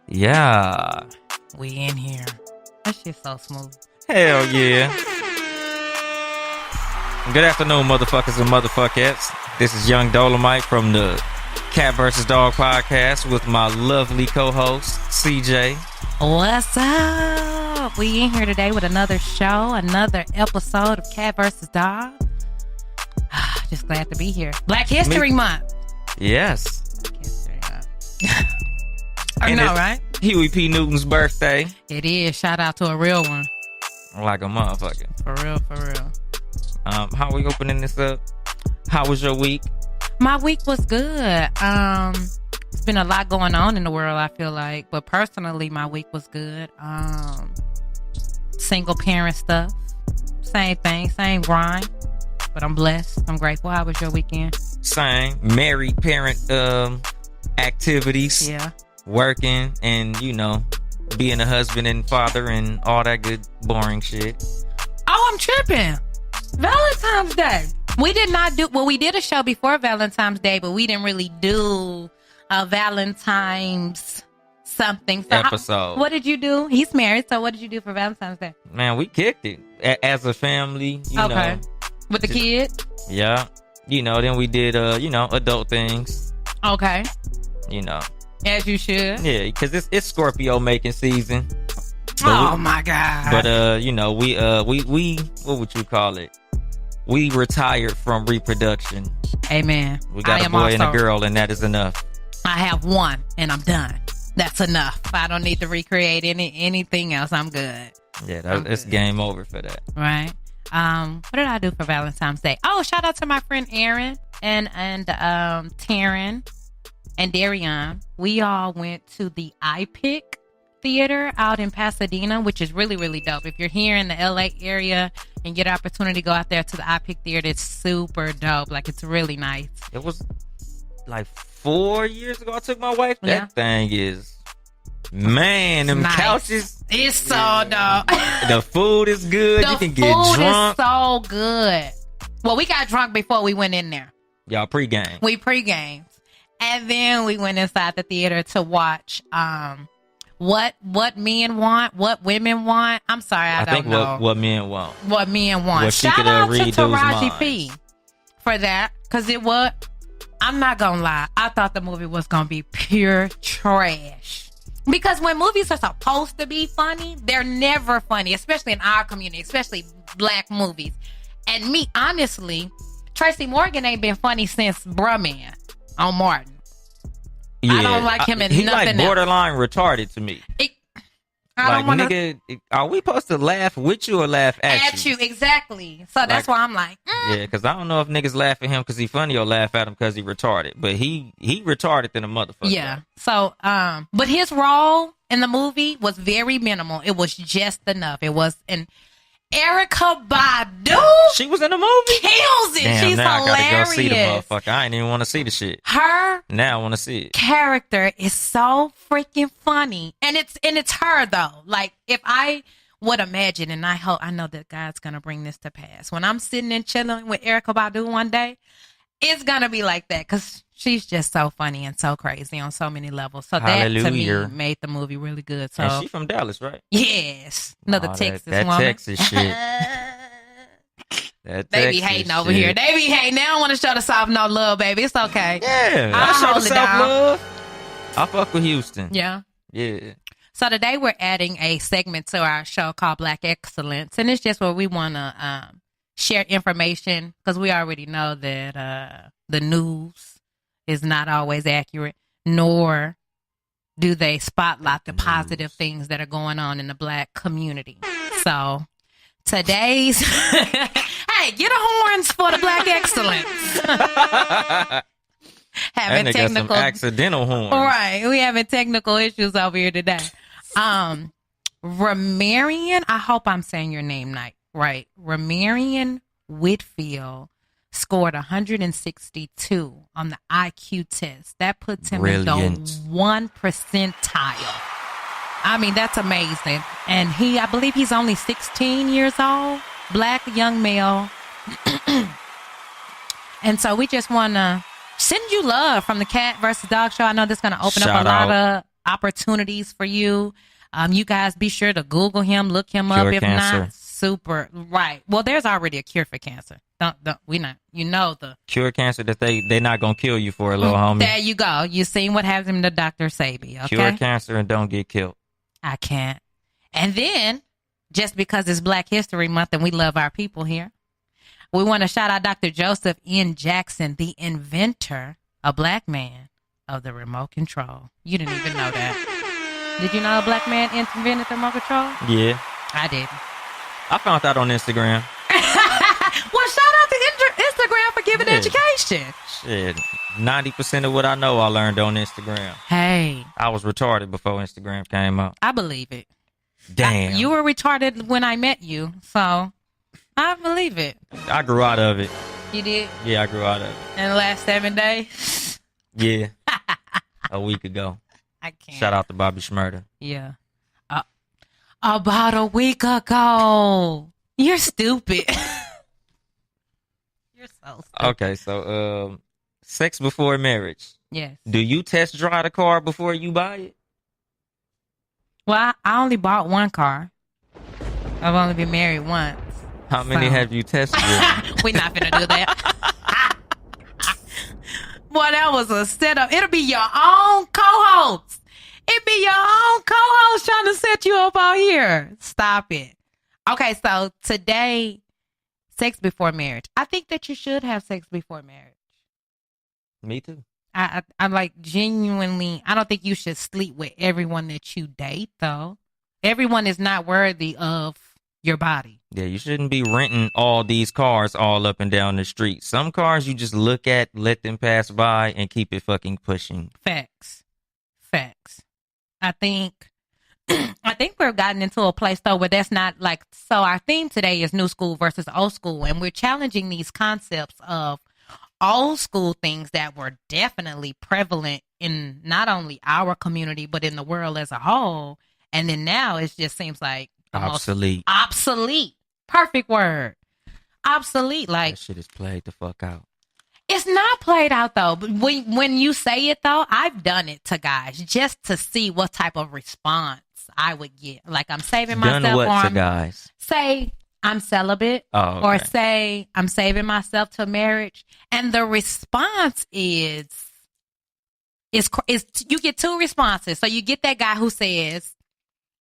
Yeah. We in here. That shit's so smooth. Hell yeah. Good afternoon, motherfuckers and motherfuckettes. This is Young Dolemite from the Cat vs. Dog podcast with my lovely co-host, CJ. What's up? We in here today with another show, another episode of Cat vs. Dog. Just glad to be here. Black History Month. Yes. Black History Month. I know, right? Huey P. Newton's birthday. It is. Shout out to a real one. Like a motherfucker. For real, for real. How we opening this up? How was your week? My week was good. It's been a lot going on in the world, I feel like. But personally, my week was good. Single parent stuff. Same thing, same grind. But I'm blessed. I'm grateful. How was your weekend? Same. Married parent activities. Yeah. Working and, being a husband and father and all that good boring shit. Oh, I'm tripping. Valentine's Day. We did not do, we did a show before Valentine's Day, but we didn't really do a Valentine's something. So episode. What did you do? He's married, so what did you do for Valentine's Day? Man, we kicked it as a family, Okay. With the kid? Yeah. Then we did, adult things. Okay. As you should. Yeah, because it's Scorpio making season. Oh my God. But we what would you call it? We retired from reproduction. Amen. We got a boy and a girl, and that is enough. I have one, and I'm done. That's enough. I don't need to recreate anything else. I'm good. Yeah, it's game over for that. Right. What did I do for Valentine's Day? Oh, shout out to my friend Aaron and Taryn and Darian. We all went to the iPic Theater out in Pasadena, which is really, really dope. If you're here in the LA area and get an opportunity to go out there to the iPic Theater, it's super dope. Like, it's really nice. It was like 4 years ago I took my wife. Yeah. That thing is, man, them nice. couches. It's so dope. The food is good. You can get food drunk. Is so good. Well, we got drunk before we went in there. Y'all pregame. We pre-gamed. And then we went inside the theater to watch what men want, what women want. I'm sorry, I don't know. What men want. What men want. Shout out to Taraji P for that. Because I'm not going to lie, I thought the movie was going to be pure trash. Because when movies are supposed to be funny, they're never funny, especially in our community, especially black movies. And me, honestly, Tracy Morgan ain't been funny since Bruh Man on Martin. Yeah, I don't like him in he nothing like borderline retarded to me. Nigga, are we supposed to laugh with you or laugh at you? Exactly. So that's why I'm like, Yeah, because I don't know if niggas laugh at him because he funny or laugh at him because he retarded. But he retarded than a motherfucker. Yeah. So, but his role in the movie was very minimal. It was just enough. It was Erykah Badu. She was in the movie. Kills it. Damn, She's now hilarious. I gotta go see the motherfucker. I ain't even want to see the shit. Her now I want to see it. Character is so freaking funny, and it's her though. Like, if I would imagine, and I know that God's gonna bring this to pass. When I'm sitting and chilling with Erykah Badu one day, it's gonna be like that because she's just so funny and so crazy on so many levels. So Hallelujah. That to me made the movie really good. So and she from Dallas, right? Yes, another Texas that woman. Texas shit. They be hating over here. They be hating. They don't want to show the South no love, baby. It's okay. Yeah, I show the South love. I fuck with Houston. Yeah. Yeah. So today we're adding a segment to our show called Black Excellence, and it's just where we want to share information because we already know that the news is not always accurate, nor do they spotlight the positive things that are going on in the black community. So today's hey, get a horns for the Black Excellence. Having technical some accidental horns. Right. We having technical issues over here today. Ramarian, I hope I'm saying your name right. Ramarian Whitfield scored 162 on the IQ test. That puts him in the 1 percentile. I mean, that's amazing. And I believe he's only 16 years old, black young male. And so we just want to send you love from the Cat versus Dog Show. I know this is going to open up Shout a lot out. of opportunities for you. You guys be sure to Google him, look him Cure up. If cancer. not, super right. Well, there's already a cure for cancer. Don't we not? You know the Cure cancer that they're not gonna kill you for, a little homie. There you go. You seen what happened to Dr. Sabi, okay? Cure cancer and don't get killed. I can't. And then, just because it's Black History Month and we love our people here, we want to shout out Dr. Joseph N. Jackson, the inventor, a black man, of the remote control. You didn't even know that. Did you know a black man invented the remote control? Yeah. I didn't. I found that on Instagram. Well, shout out to Instagram for giving education. Shit. 90% of what I know I learned on Instagram. Hey. I was retarded before Instagram came out. I believe it. Damn. You were retarded when I met you, so I believe it. I grew out of it. You did? Yeah, I grew out of it. In the last 7 days? Yeah. A week ago. I can't. Shout out to Bobby Schmurda. Yeah. About a week ago. You're stupid. You're so stupid. Okay, so sex before marriage. Yes. Do you test drive the car before you buy it? Well, I only bought one car. I've only been married once. How many have you tested? We're not gonna do that. Boy, that was a setup. It'll be your own co-host. It'll be your own co-host trying to set you up out here. Stop it. Okay, so today, sex before marriage. I think that you should have sex before marriage. Me too. I'm like genuinely, I don't think you should sleep with everyone that you date, though. Everyone is not worthy of your body. Yeah, you shouldn't be renting all these cars all up and down the street. Some cars you just look at, let them pass by, and keep it fucking pushing. Facts. I think we've gotten into a place though where that's not like, so our theme today is new school versus old school, and we're challenging these concepts of old school things that were definitely prevalent in not only our community but in the world as a whole, and then now it just seems like Obsolete. Obsolete. Perfect word. Obsolete. Like, that shit is played the fuck out. it's not played out though. But when you say it though, I've done it to guys just to see what type of response I would get. Like, I'm saving myself. Done what or to I'm, guys? say I'm celibate, or say I'm saving myself to marriage, and the response is you get two responses. So you get that guy who says,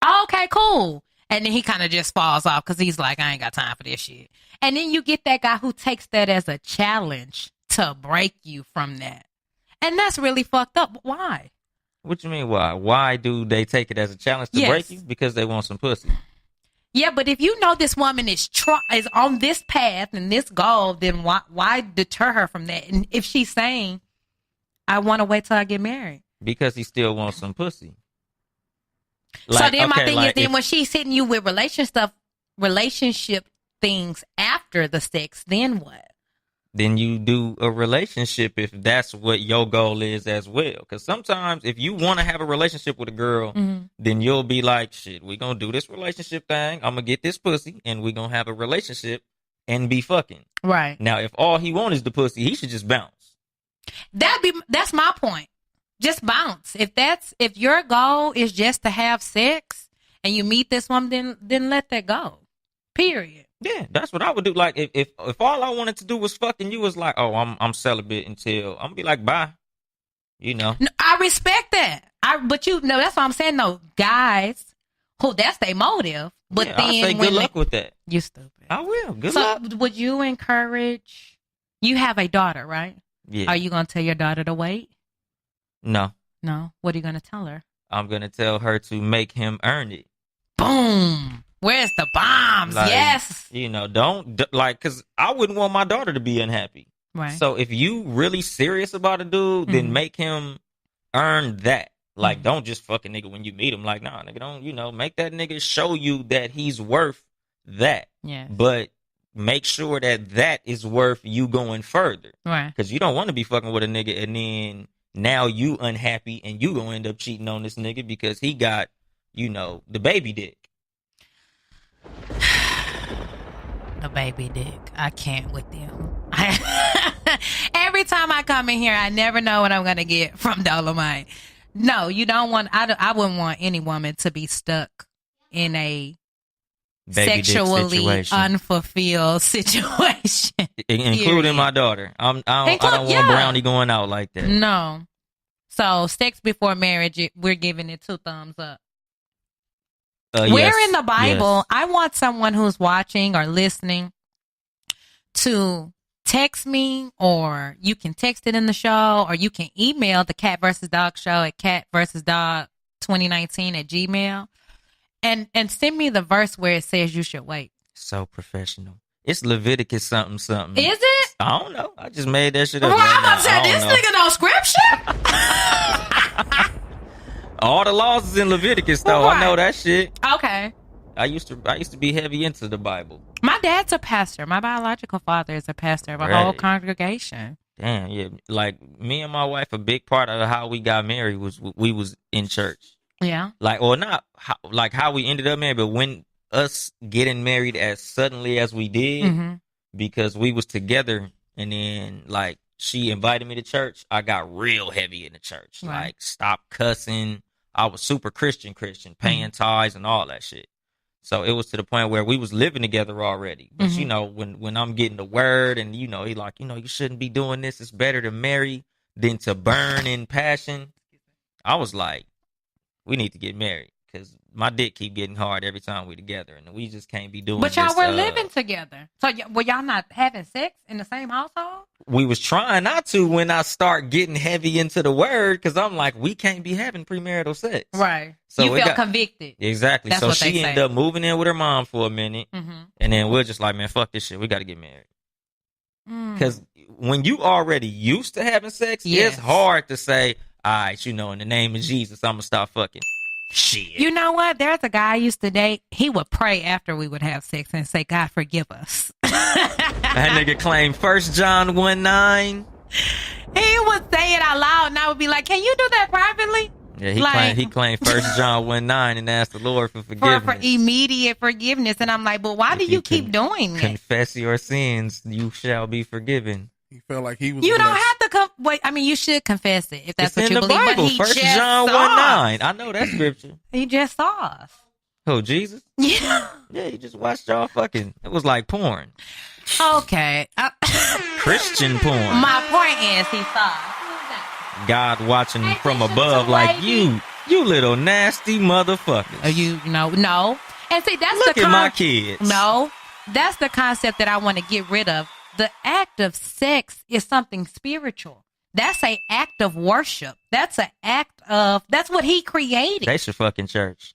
oh, "Okay, cool," and then he kind of just falls off because he's like, "I ain't got time for this shit." And then you get that guy who takes that as a challenge to break you from that, and that's really fucked up. Why? What you mean? Why? Why do they take it as a challenge to break you? Because they want some pussy. Yeah, but if you know this woman is on this path and this goal, then why deter her from that? And if she's saying, "I want to wait till I get married," because he still wants some pussy. Like, so then my thing is, then when she's hitting you with relationship things after the sex, then what? Then you do a relationship if that's what your goal is as well. Because sometimes if you want to have a relationship with a girl, then you'll be like, shit, we going to do this relationship thing. I'm going to get this pussy and we going to have a relationship and be fucking. Right. Now, if all he wants is the pussy, he should just bounce. That's my point. Just bounce. If your goal is just to have sex and you meet this woman, then let that go. Period. Yeah, that's what I would do. Like if all I wanted to do was fucking you, was like, oh, I'm celibate until I'm gonna be like, bye. You know. No, I respect that. But that's what I'm saying. No, guys, who that's their motive. But yeah, then I say good luck with that. You stupid. I will. Good luck. So would you encourage? You have a daughter, right? Yeah. Are you gonna tell your daughter to wait? No. No. What are you gonna tell her? I'm gonna tell her to make him earn it. Boom. Where's the bombs? Like, yes. You know, because I wouldn't want my daughter to be unhappy. Right. So if you really serious about a dude, then make him earn that. Like, don't just fuck a nigga when you meet him. Like, nah, nigga, don't, make that nigga show you that he's worth that. Yeah. But make sure that is worth you going further. Right. Because you don't want to be fucking with a nigga and then now you unhappy and you gonna end up cheating on this nigga because he got, the baby dick. The baby dick. I can't with you. time I come in here, I never know what I'm going to get from Dolemite. No, you don't want, I wouldn't want any woman to be stuck in a Baby sexually unfulfilled situation. Including my daughter. I don't want Brownie going out like that. No. So, sex before marriage, we're giving it 2 thumbs up. Where in the Bible, I want someone who's watching or listening to text me, or you can text it in the show, or you can email the Cat vs. Dog show at catversusdog2019@gmail, and send me the verse where it says you should wait. So professional. It's Leviticus something. Is it? I don't know. I just made that shit up. Well, I'm about to say, this nigga know scripture. All the laws is in Leviticus, though. Right. I know that shit. Okay. I used to be heavy into the Bible. My dad's a pastor. My biological father is a pastor of a whole congregation. Damn, yeah. Like, me and my wife, a big part of how we got married was we was in church. Yeah. Like, or not like how we ended up married, but when us getting married as suddenly as we did, because we was together, and then, like, she invited me to church, I got real heavy in the church. Right. Like, stop cussing. I was super Christian, paying tithes and all that shit. So it was to the point where we was living together already. But, you know, when I'm getting the word and, you know, he like, you know, you shouldn't be doing this. It's better to marry than to burn in passion. I was like, we need to get married, because my dick keep getting hard every time we together, and we just can't be doing this. But y'all were living together. So were y'all not having sex in the same household? We was trying not to when I start getting heavy into the word, because I'm like, we can't be having premarital sex. Right. So you felt convicted. Exactly. That's so she ended up moving in with her mom for a minute, and then we're just like, man, fuck this shit. We got to get married. Because when you already used to having sex, it's hard to say, all right, you know, in the name of Jesus, I'm going to stop fucking. Shit. You know what? There's a guy I used to date. He would pray after we would have sex and say, God, forgive us. That nigga claimed 1 John 1:9. He would say it out loud, and I would be like, can you do that privately? Yeah, he claimed 1 John 1:9 and asked the Lord for forgiveness. For immediate forgiveness. And I'm like, but why do you keep doing it? Confess your sins, you shall be forgiven. He felt like he was. You don't have to wait. I mean, you should confess it if that's what you believe. Bible, but 1 John 1:9. I know that scripture. He just saw us. Who, Jesus? Yeah. Yeah, he just watched y'all fucking. It was like porn. Okay. Christian porn. My point is, he saw us. God watching from above, like you little nasty motherfuckers. You know, no. And see, that's Look at my kids. No, that's the concept that I want to get rid of. The act of sex is something spiritual. That's an act of worship. That's what he created. They should fuck in church.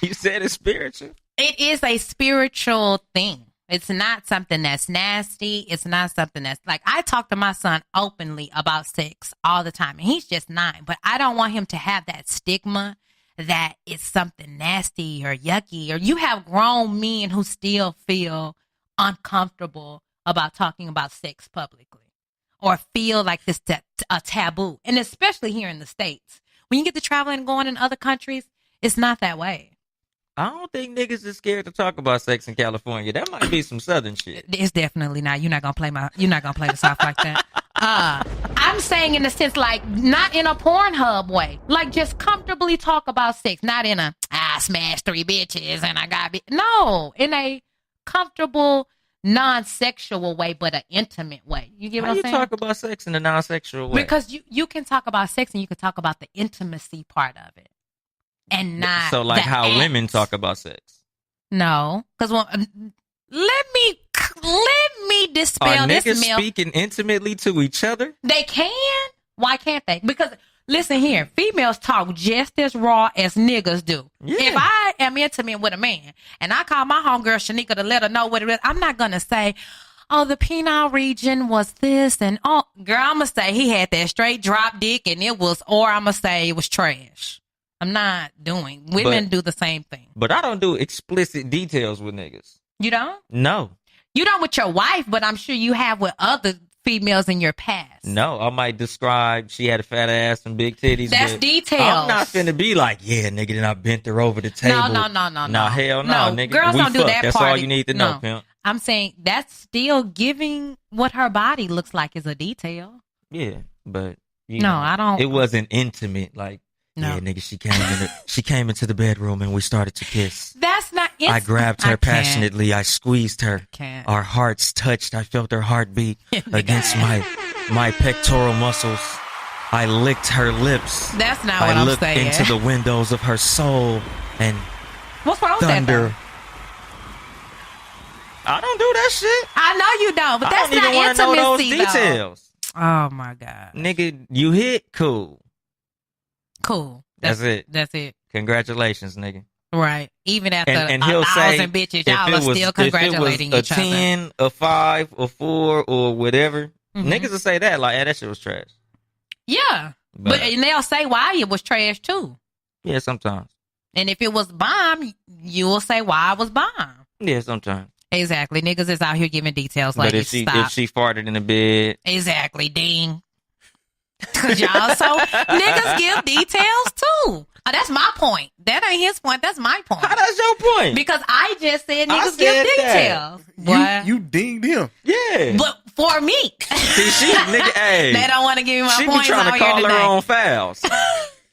You said it's spiritual. It is a spiritual thing. It's not something that's nasty. It's not something that's like, I talk to my son openly about sex all the time, and he's just 9, but I don't want him to have that stigma that it's something nasty or yucky, or you have grown men who still feel uncomfortable about talking about sex publicly, or feel like this a taboo. And especially here in the States, when you get to traveling and going in other countries, it's not that way. I don't think niggas is scared to talk about sex in California. That might be some Southern shit. It's definitely not. You're not gonna play the South like that. I'm saying in the sense, like, not in a Pornhub way, like just comfortably talk about sex, not in a I smashed 3 bitches and I got no, in a comfortable, non-sexual way, but an intimate way. You get what I'm saying? How you talk about sex in a non-sexual way? Because you can talk about sex and you can talk about the intimacy part of it, and not so like how act. Women talk about sex. No, because let me dispel Are this niggas myth. Speaking intimately to each other? They can. Why can't they? Because listen here, females talk just as raw as niggas do. Yeah. If I am intimate with a man and I call my homegirl Shanika to let her know what it is, I'm not gonna say, oh, the penile region was this, and oh, girl, I'm gonna say he had that straight drop dick and it was, or I'm gonna say it was trash. I'm not doing. Women do the same thing. But I don't do explicit details with niggas. You don't? No. You don't with your wife, but I'm sure you have with other females in your past. No, I might describe she had a fat ass and big titties. That's details. I'm not finna be like, yeah, nigga, then I bent her over the table. No. Nah, hell no, nigga. Girls don't do that. That's part. all you need to know, pimp. I'm saying that's still giving what her body looks like is a detail. Yeah, but I don't. It wasn't intimate. Like, no. Yeah, nigga, she came into the bedroom and we started to kiss. That's not. I grabbed her passionately. I squeezed her. Can't. Our hearts touched. I felt her heartbeat against my pectoral muscles. I licked her lips. That's not what I'm saying. I looked into the windows of her soul and what's wrong thunder. with that? I don't do that shit. I know you don't, but that's I don't even not want to know those intimacy, details. Oh my god, nigga, you hit cool. That's it. That's it. Congratulations, nigga. Right. Even after and he'll 1,000 bitches, y'all are still congratulating each other. If it was a 10, a 5, a 4, or whatever, niggas will say that like, that shit was trash. Yeah, but and they'll say why it was trash too. Yeah, sometimes. And if it was bomb, you will say why it was bomb. Yeah, sometimes. Exactly. Niggas is out here giving details like but if she farted in the bed. Exactly, ding. Cause y'all niggas give details too. That's my point. That ain't his point. That's my point. How that's your point? Because I just said niggas give details. You dinged him. Yeah. But for me. See, hey. They don't want to give me my points. She be trying to call her own fouls.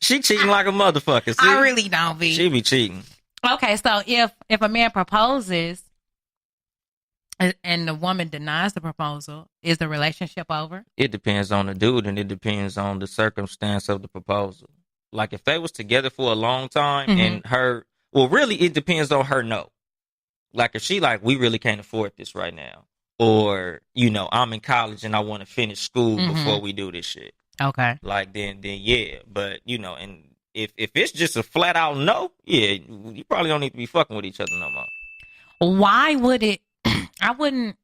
She cheating like a motherfucker. See? I really don't be. She be cheating. Okay, so if a man proposes and the woman denies the proposal, is the relationship over? It depends on the dude, and it depends on the circumstance of the proposal. Like, if they was together for a long time and really, it depends on her no. Like, if she like, we really can't afford this right now. Or, I'm in college and I want to finish school before we do this shit. Okay. Like, then yeah. But, and if it's just a flat out no, yeah, you probably don't need to be fucking with each other no more. Why would it? I'm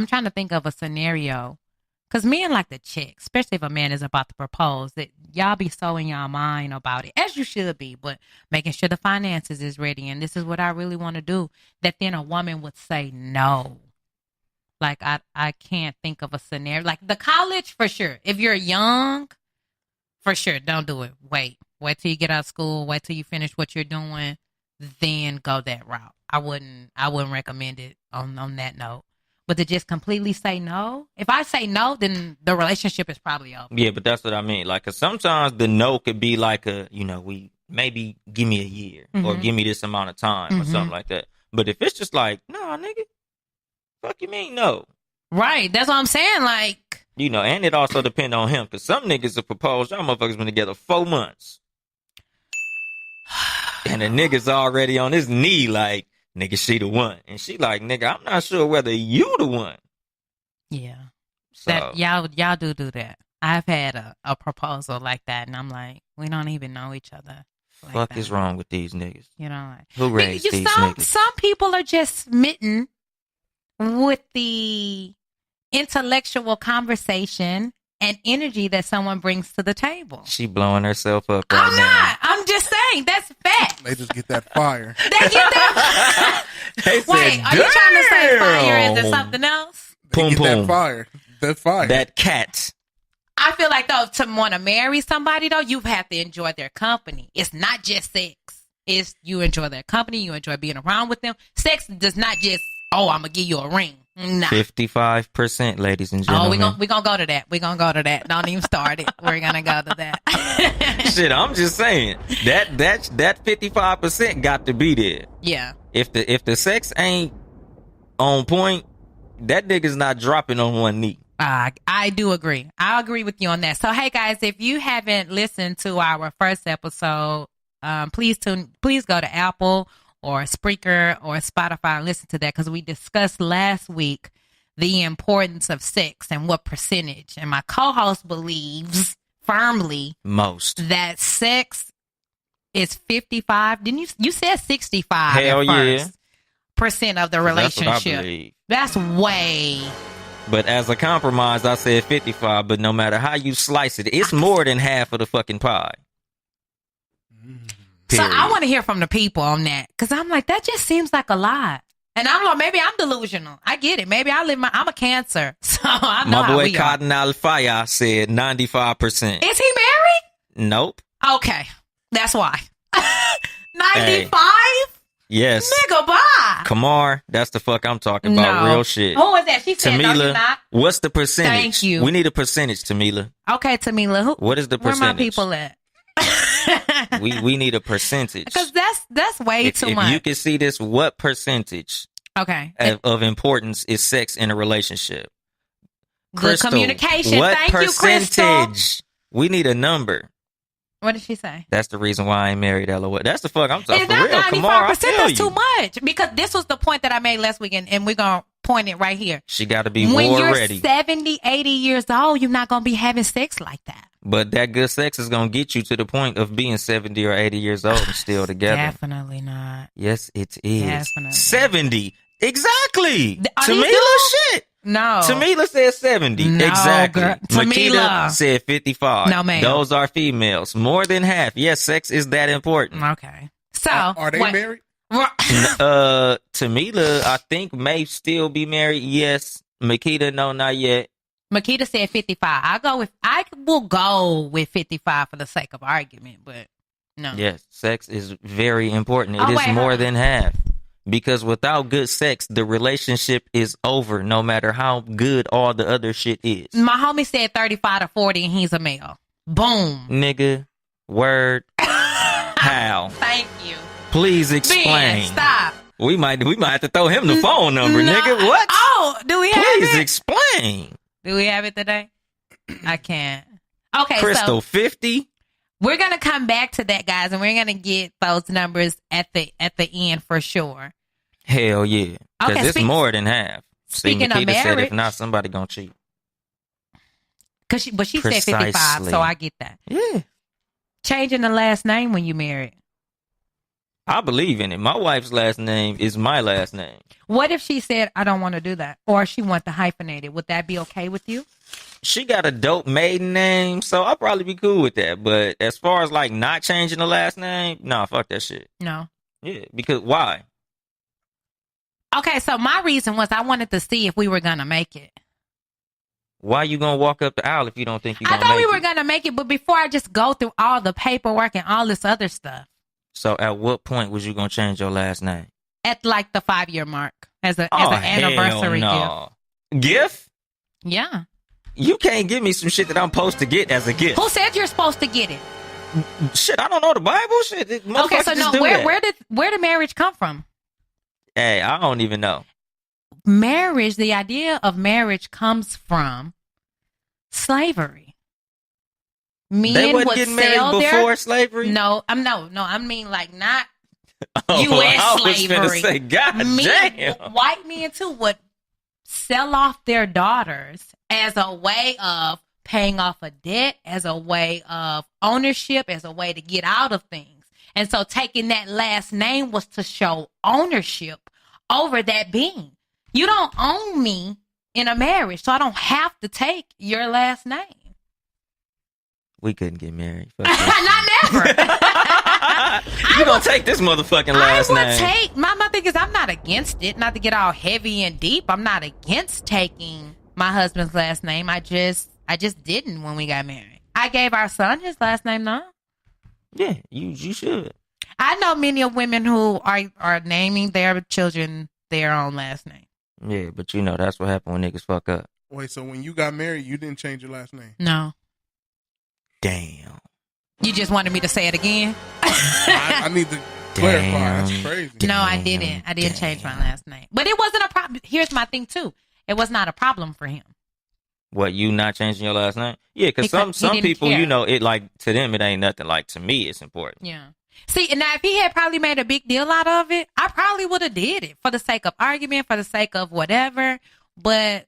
trying to think of a scenario. Because men like to check, especially if a man is about to propose, that y'all be so in y'all mind about it, as you should be, but making sure the finances is ready and this is what I really want to do, that then a woman would say no. Like, I can't think of a scenario. Like, the college, for sure. If you're young, for sure, don't do it. Wait till you get out of school. Wait till you finish what you're doing. Then go that route. I wouldn't recommend it on that note. But to just completely say no, if I say no, then the relationship is probably over. Yeah, but that's what I mean. Like, 'cause sometimes the no could be like we maybe give me a year or give me this amount of time or something like that. But if it's just like, nah, nigga, fuck you mean no? Right. That's what I'm saying. Like, and it also depends on him. 'Cause some niggas will propose, y'all motherfuckers been together 4 months. And the nigga's already on his knee like, nigga, she the one. And she like, nigga, I'm not sure whether you the one. Yeah. So, that y'all do that. I've had a proposal like that, and I'm like, we don't even know each other. Like fuck that. is wrong with these niggas? Like, who raised these niggas? Some people are just smitten with the intellectual conversation and energy that someone brings to the table. She blowing herself up right I'm now. not. I'm just saying that's fact. They just get that fire. They get that. Wait, are you trying to say fire? Is there something else? They get that fire. That fire. That cat. I feel like, though, to want to marry somebody, though, you have to enjoy their company. It's not just sex. It's you enjoy their company. You enjoy being around with them. Sex does not just, I'm going to give you a ring. Nah. 55%, ladies and gentlemen. We're going to go to that. We're going to go to that. Don't even start it. We're going to go to that. Shit, I'm just saying. That 55% got to be there. Yeah. If the sex ain't on point, that nigga's not dropping on one knee. I do agree. I agree with you on that. So, hey, guys, if you haven't listened to our first episode, please go to Apple or Spreaker or Spotify and listen to that, because we discussed last week the importance of sex and what percentage. And my co-host believes firmly that sex is 55. Didn't you said 65? Hell yeah. % of the relationship. That's way. But as a compromise, I said 55. But no matter how you slice it, it's more than half of the fucking pie. Period. So I want to hear from the people on that, because I'm like, that just seems like a lot. And I don't know, maybe I'm delusional. I get it. Maybe I'm a Cancer, so I know my how boy we Cotton Al-Faya said 95%. Is he married? Nope. Okay, that's why. 95? Yes. Nigga, bye. Kamar, that's the fuck I'm talking about. Real shit. Who is that? She said, Tamila, no, you're not. What's the percentage? Thank you. We need a percentage, Tamila. Okay, Tamila. What is the percentage? Where my people at? we need a percentage. Because that's way too much. If you can see this, what percentage of importance is sex in a relationship? Crystal, communication. What Thank percentage? You, Crystal. We need a number. What did she say? That's the reason why I ain't married, LOL. That's the fuck I'm talking Is for real. that 95%? Come on, That's too much. Because this was the point that I made last weekend, and we're going to point it right here. She got to be when war you're ready. 70, 80 years old, you're not going to be having sex like that. But that good sex is going to get you to the point of being 70 or 80 years old and still together. Definitely not. Yes, it is. Definitely. 70. Exactly. Are Tamila shit. No. Tamila said 70. No, exactly. girl. Makita said 55. No, ma'am. Those are females. More than half. Yes, sex is that important. Okay. So. Are they married? Tamila, I think, may still be married. Yes. Makita, no, not yet. Makita said 55. I will go with 55 for the sake of argument, but no. Yes, sex is very important. It is more than half. Because without good sex, the relationship is over, no matter how good all the other shit is. My homie said 35 to 40 and he's a male. Boom. Nigga, word, how? Thank you. Please explain. Ben, stop. We might have to throw him the phone number, nigga. What? Oh, do we have it? Please explain. Do we have it today? I can't. Okay, Crystal, 50? We're going to come back to that, guys, and we're going to get those numbers at the end for sure. Hell yeah. Because it's more than half. Speaking of marriage. Said if not, somebody going to cheat. But she said 55, so I get that. Yeah. Changing the last name when you married. I believe in it. My wife's last name is my last name. What if she said, I don't want to do that? Or she want to hyphenate it? Would that be okay with you? She got a dope maiden name, so I'll probably be cool with that. But as far as like not changing the last name, nah, fuck that shit. No. Yeah, because why? Okay, so my reason was I wanted to see if we were going to make it. Why you going to walk up the aisle if you don't think you're going to make it? I thought we were going to make it, but before I just go through all the paperwork and all this other stuff. So at what point was you going to change your last name? At like the 5-year mark as an anniversary gift. Gift? Yeah. You can't give me some shit that I'm supposed to get as a gift. Who said you're supposed to get it? Shit, I don't know the Bible. Shit. Okay, so no, where did marriage come from? Hey, I don't even know. Marriage, the idea of marriage comes from slavery. They wasn't getting married before slavery? No, I mean like not U.S. slavery. I was gonna say, God damn. White men too would sell off their daughters as a way of paying off a debt, as a way of ownership, as a way to get out of things. And so taking that last name was to show ownership over that being. You don't own me in a marriage, so I don't have to take your last name. We couldn't get married. Not never. You gonna take this motherfucking last name? I would take. My thing is, I'm not against it. Not to get all heavy and deep. I'm not against taking my husband's last name. I just didn't when we got married. I gave our son his last name now. Yeah, you should. I know many of women who are naming their children their own last name. Yeah, but you know that's what happened when niggas fuck up. Wait, so when you got married, you didn't change your last name? No. Damn. You just wanted me to say it again? I need to clarify. That's crazy. No, I didn't. I didn't change my last name. But it wasn't a problem. Here's my thing, too. It was not a problem for him. What, you not changing your last name? Yeah, because some people, care. You know, it like, to them, it ain't nothing. Like, to me, it's important. Yeah. See, now, if he had probably made a big deal out of it, I probably would have did it for the sake of argument, for the sake of whatever. But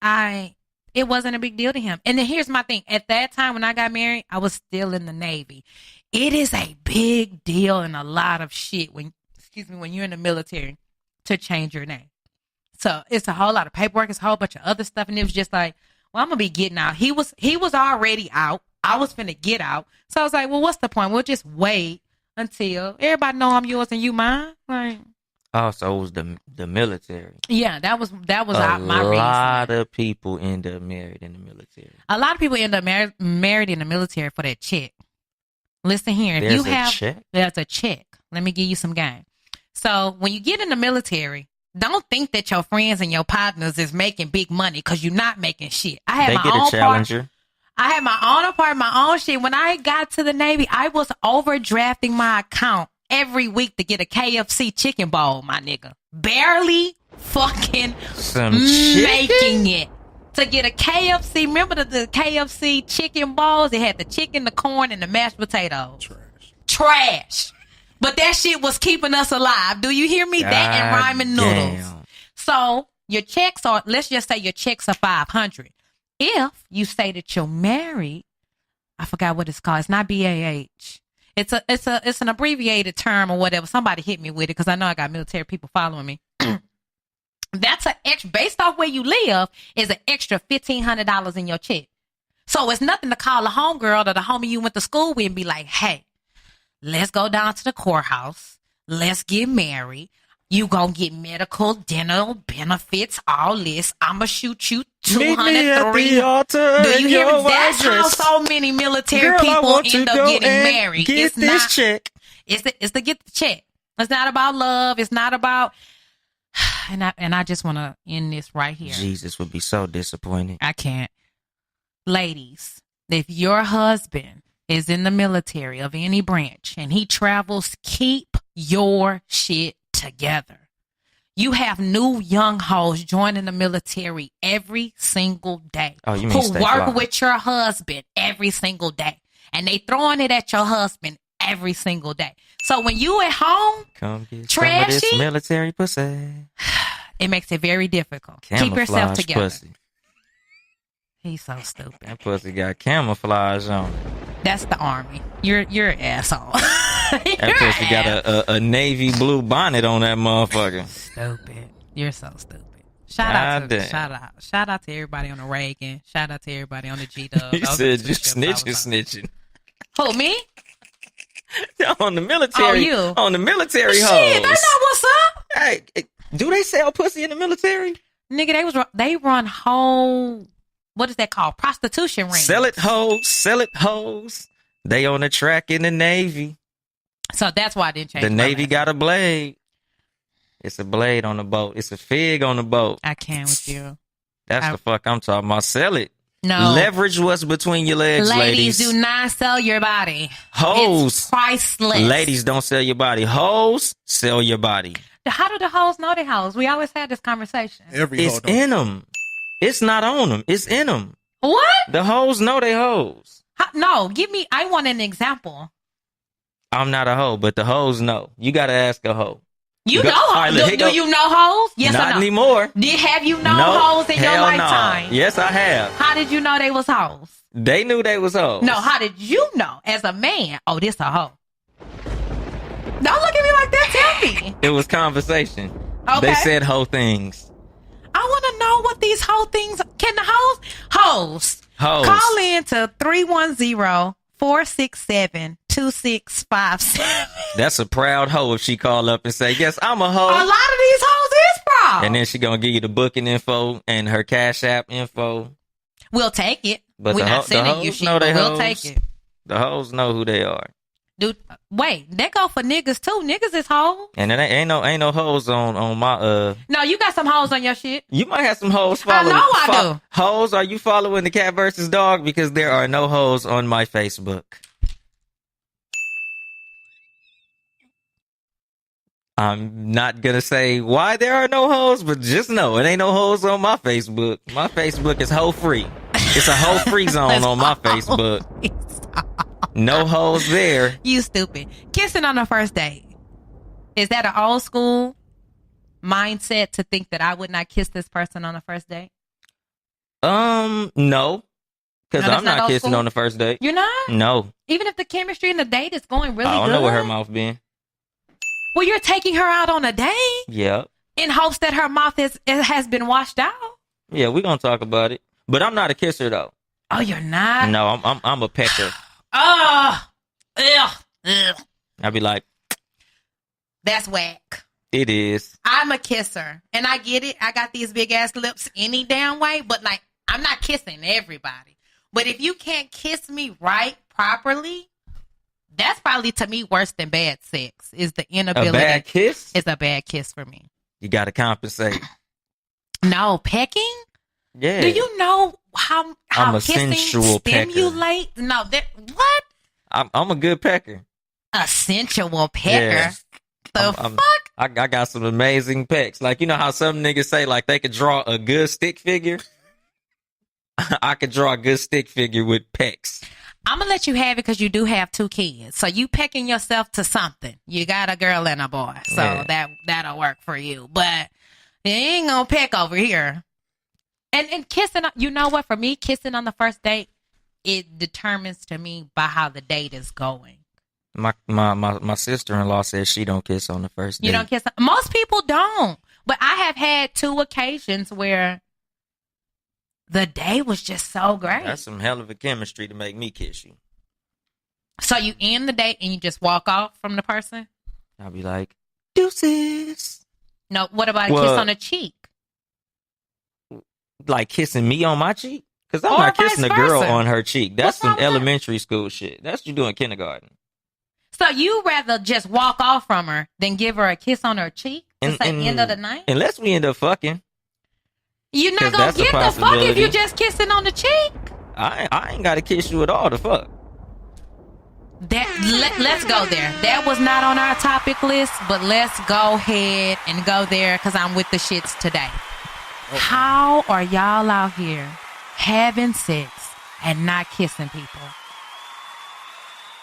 it wasn't a big deal to him. And then here's my thing. At that time when I got married, I was still in the Navy. It is a big deal and a lot of shit when you're in the military to change your name. So it's a whole lot of paperwork. It's a whole bunch of other stuff. And it was just like, well, I'm going to be getting out. He was already out. I was finna get out. So I was like, well, what's the point? We'll just wait until everybody know I'm yours and you mine. Like, oh, so it was the military. Yeah, that was my reason. A lot of people end up married in the military. A lot of people end up married in the military for that check. Listen here, if there's you have a check? There's a check. Let me give you some game. So when you get in the military, don't think that your friends and your partners is making big money because you're not making shit. I had They my get own a Challenger. I had my own apartment, my own shit. When I got to the Navy, I was overdrafting my account every week to get a KFC chicken bowl, my nigga. Barely fucking making it. To get a KFC, remember the KFC chicken balls? It had the chicken, the corn, and the mashed potatoes. Trash. But that shit was keeping us alive. Do you hear me? God that and ramen noodles. damn. So your checks are, let's just say your checks are $500. If you say that you're married, I forgot what it's called. It's not BAH. It's an abbreviated term or whatever. Somebody hit me with it because I know I got military people following me. That's an extra, based off where you live, is an extra $1,500 in your check. So it's nothing to call a homegirl or the homie you went to school with and be like, hey, let's go down to the courthouse. Let's get married. You gonna get medical, dental, benefits, all this. I'ma shoot you 200, 300. Do you hear me? That's how so many military people end up getting married. Get this check. It's to get the check. It's not about love. It's not about. And I just want to end this right here. Jesus would be so disappointed. I can't. Ladies, if your husband is in the military of any branch and he travels, keep your shit together. You have new young hoes joining the military every single day. Oh, you mean who stay work fly. with your husband every single day. And they throwing it at your husband every single day. So when you at home, come get trashy, some of this military pussy. It makes it very difficult. Camouflage Keep yourself together. Pussy. He's so stupid. That pussy got camouflage on it. That's the Army. You're an asshole. That pussy got a navy blue bonnet on that motherfucker. Stupid. You're so stupid. Shout out to everybody on the Reagan. Shout out to everybody on the G-Dub. You said you snitching. Who, me? On the military. Oh, you. On the military Shit, hoes. they know what's up. Hey, do they sell pussy in the military? Nigga, they run whole, what is that called? Prostitution rings. Sell it hoes. They on the track in the Navy. So that's why I didn't change The my Navy last got a blade. It's a blade on the boat. It's a fig on the boat. I can't with you. That's the fuck I'm talking about. Sell it. No. Leverage what's between your legs, ladies. Do not sell your body. Hoes. It's priceless. Ladies, don't sell your body. Hoes, sell your body. How do the hoes know they hoes? We always had this conversation. It's in them. It's not on them. It's in them. What? The hoes know they hoes. No, I want an example. I'm not a hoe, but the hoes know. You got to ask a hoe. You know hoes. Do you know hoes? Yes not or no? Anymore. Have you known hoes in your lifetime? No. Yes, I have. How did you know they was hoes? They knew they was hoes. No, how did you know as a man? Oh, this a hoe. Don't look at me like that. Tell me. It was conversation. Okay. They said hoe things. I want to know what these hoe things. Can the hoes call in to 310-467-2657. That's a proud hoe if she call up and say, yes, I'm a hoe. A lot of these hoes is proud. And then she gonna give you the booking info and her Cash App info. We'll take it. But we're not sending you shit, but we'll take it. The hoes know who they are. Dude, wait, that go for niggas too. Niggas is hoes. And it ain't no hoes on my No, you got some hoes on your shit. You might have some hoes following. I know I do. Hoes, are you following the Cat versus Dog? Because there are no hoes on my Facebook. I'm not gonna say why there are no hoes, but just know it ain't no hoes on my Facebook. My Facebook is hoe free. It's a hoe free zone on my Facebook. No hoes there. You stupid. Kissing on the first date. Is that an old school mindset to think that I would not kiss this person on the first date? No. Because I'm not kissing on the first date. You're not? No. Even if the chemistry in the date is going really good? I don't know where her mouth been. Well, you're taking her out on a date? Yep. In hopes that her mouth has been washed out? Yeah, we're going to talk about it. But I'm not a kisser, though. Oh, you're not? No, I'm a pecker. Ugh. I'd be like, that's whack. It is. I'm a kisser. And I get it. I got these big ass lips any damn way. But like, I'm not kissing everybody. But if you can't kiss me right, properly, That's probably to me worse than bad sex. Is the inability. A bad kiss? Is a bad kiss for me. You got to compensate. No, pecking? Yeah. Do you know how I'm a kissing sensual stimulate? pecker. No, what? I'm a good pecker. A sensual pecker? Yeah. The fuck? I got some amazing pecks. Like, you know how some niggas say, like, they could draw a good stick figure? I could draw a good stick figure with pecks. I'm going to let you have it because you do have 2 kids. So you pecking yourself to something. You got a girl and a boy. So that'll work for you. But you ain't going to peck over here. And kissing, you know what? For me, kissing on the first date, it determines to me by how the date is going. My sister-in-law says she don't kiss on the first date. You don't kiss? Most people don't. But I have had 2 occasions where the day was just so great. That's some hell of a chemistry to make me kiss you. So you end the date and you just walk off from the person? I'll be like, deuces. No, what about a kiss on the cheek? Like kissing me on my cheek? Because I'm Or not kissing a girl versa. on her cheek. That's What's wrong some with that? elementary school shit. That's what you do in kindergarten. So you rather just walk off from her than give her a kiss on her cheek to say end of the night? Unless we end up fucking. You're not 'Cause going that's to a get the fuck if possibility. you just kissing on the cheek? I ain't got to kiss you at all to fuck. Let's go there. That was not on our topic list, but let's go ahead and go there because I'm with the shits today. Okay. How are y'all out here having sex and not kissing people?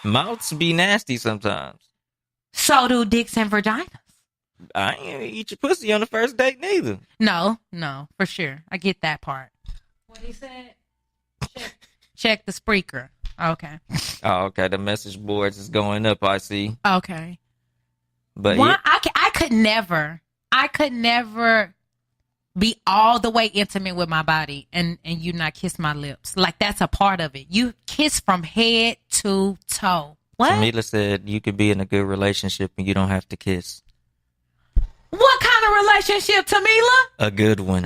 Mouths be nasty sometimes. So do dicks and vaginas. I ain't gonna eat your pussy on the first date neither. No, for sure. I get that part. What he said? Check the Spreaker. Okay. Oh, okay. The message boards is going up, I see. Okay. But I could never be all the way intimate with my body and you not kiss my lips. Like, that's a part of it. You kiss from head to toe. What? Tamila said you could be in a good relationship and you don't have to kiss. What kind of relationship, Tamila? A good one.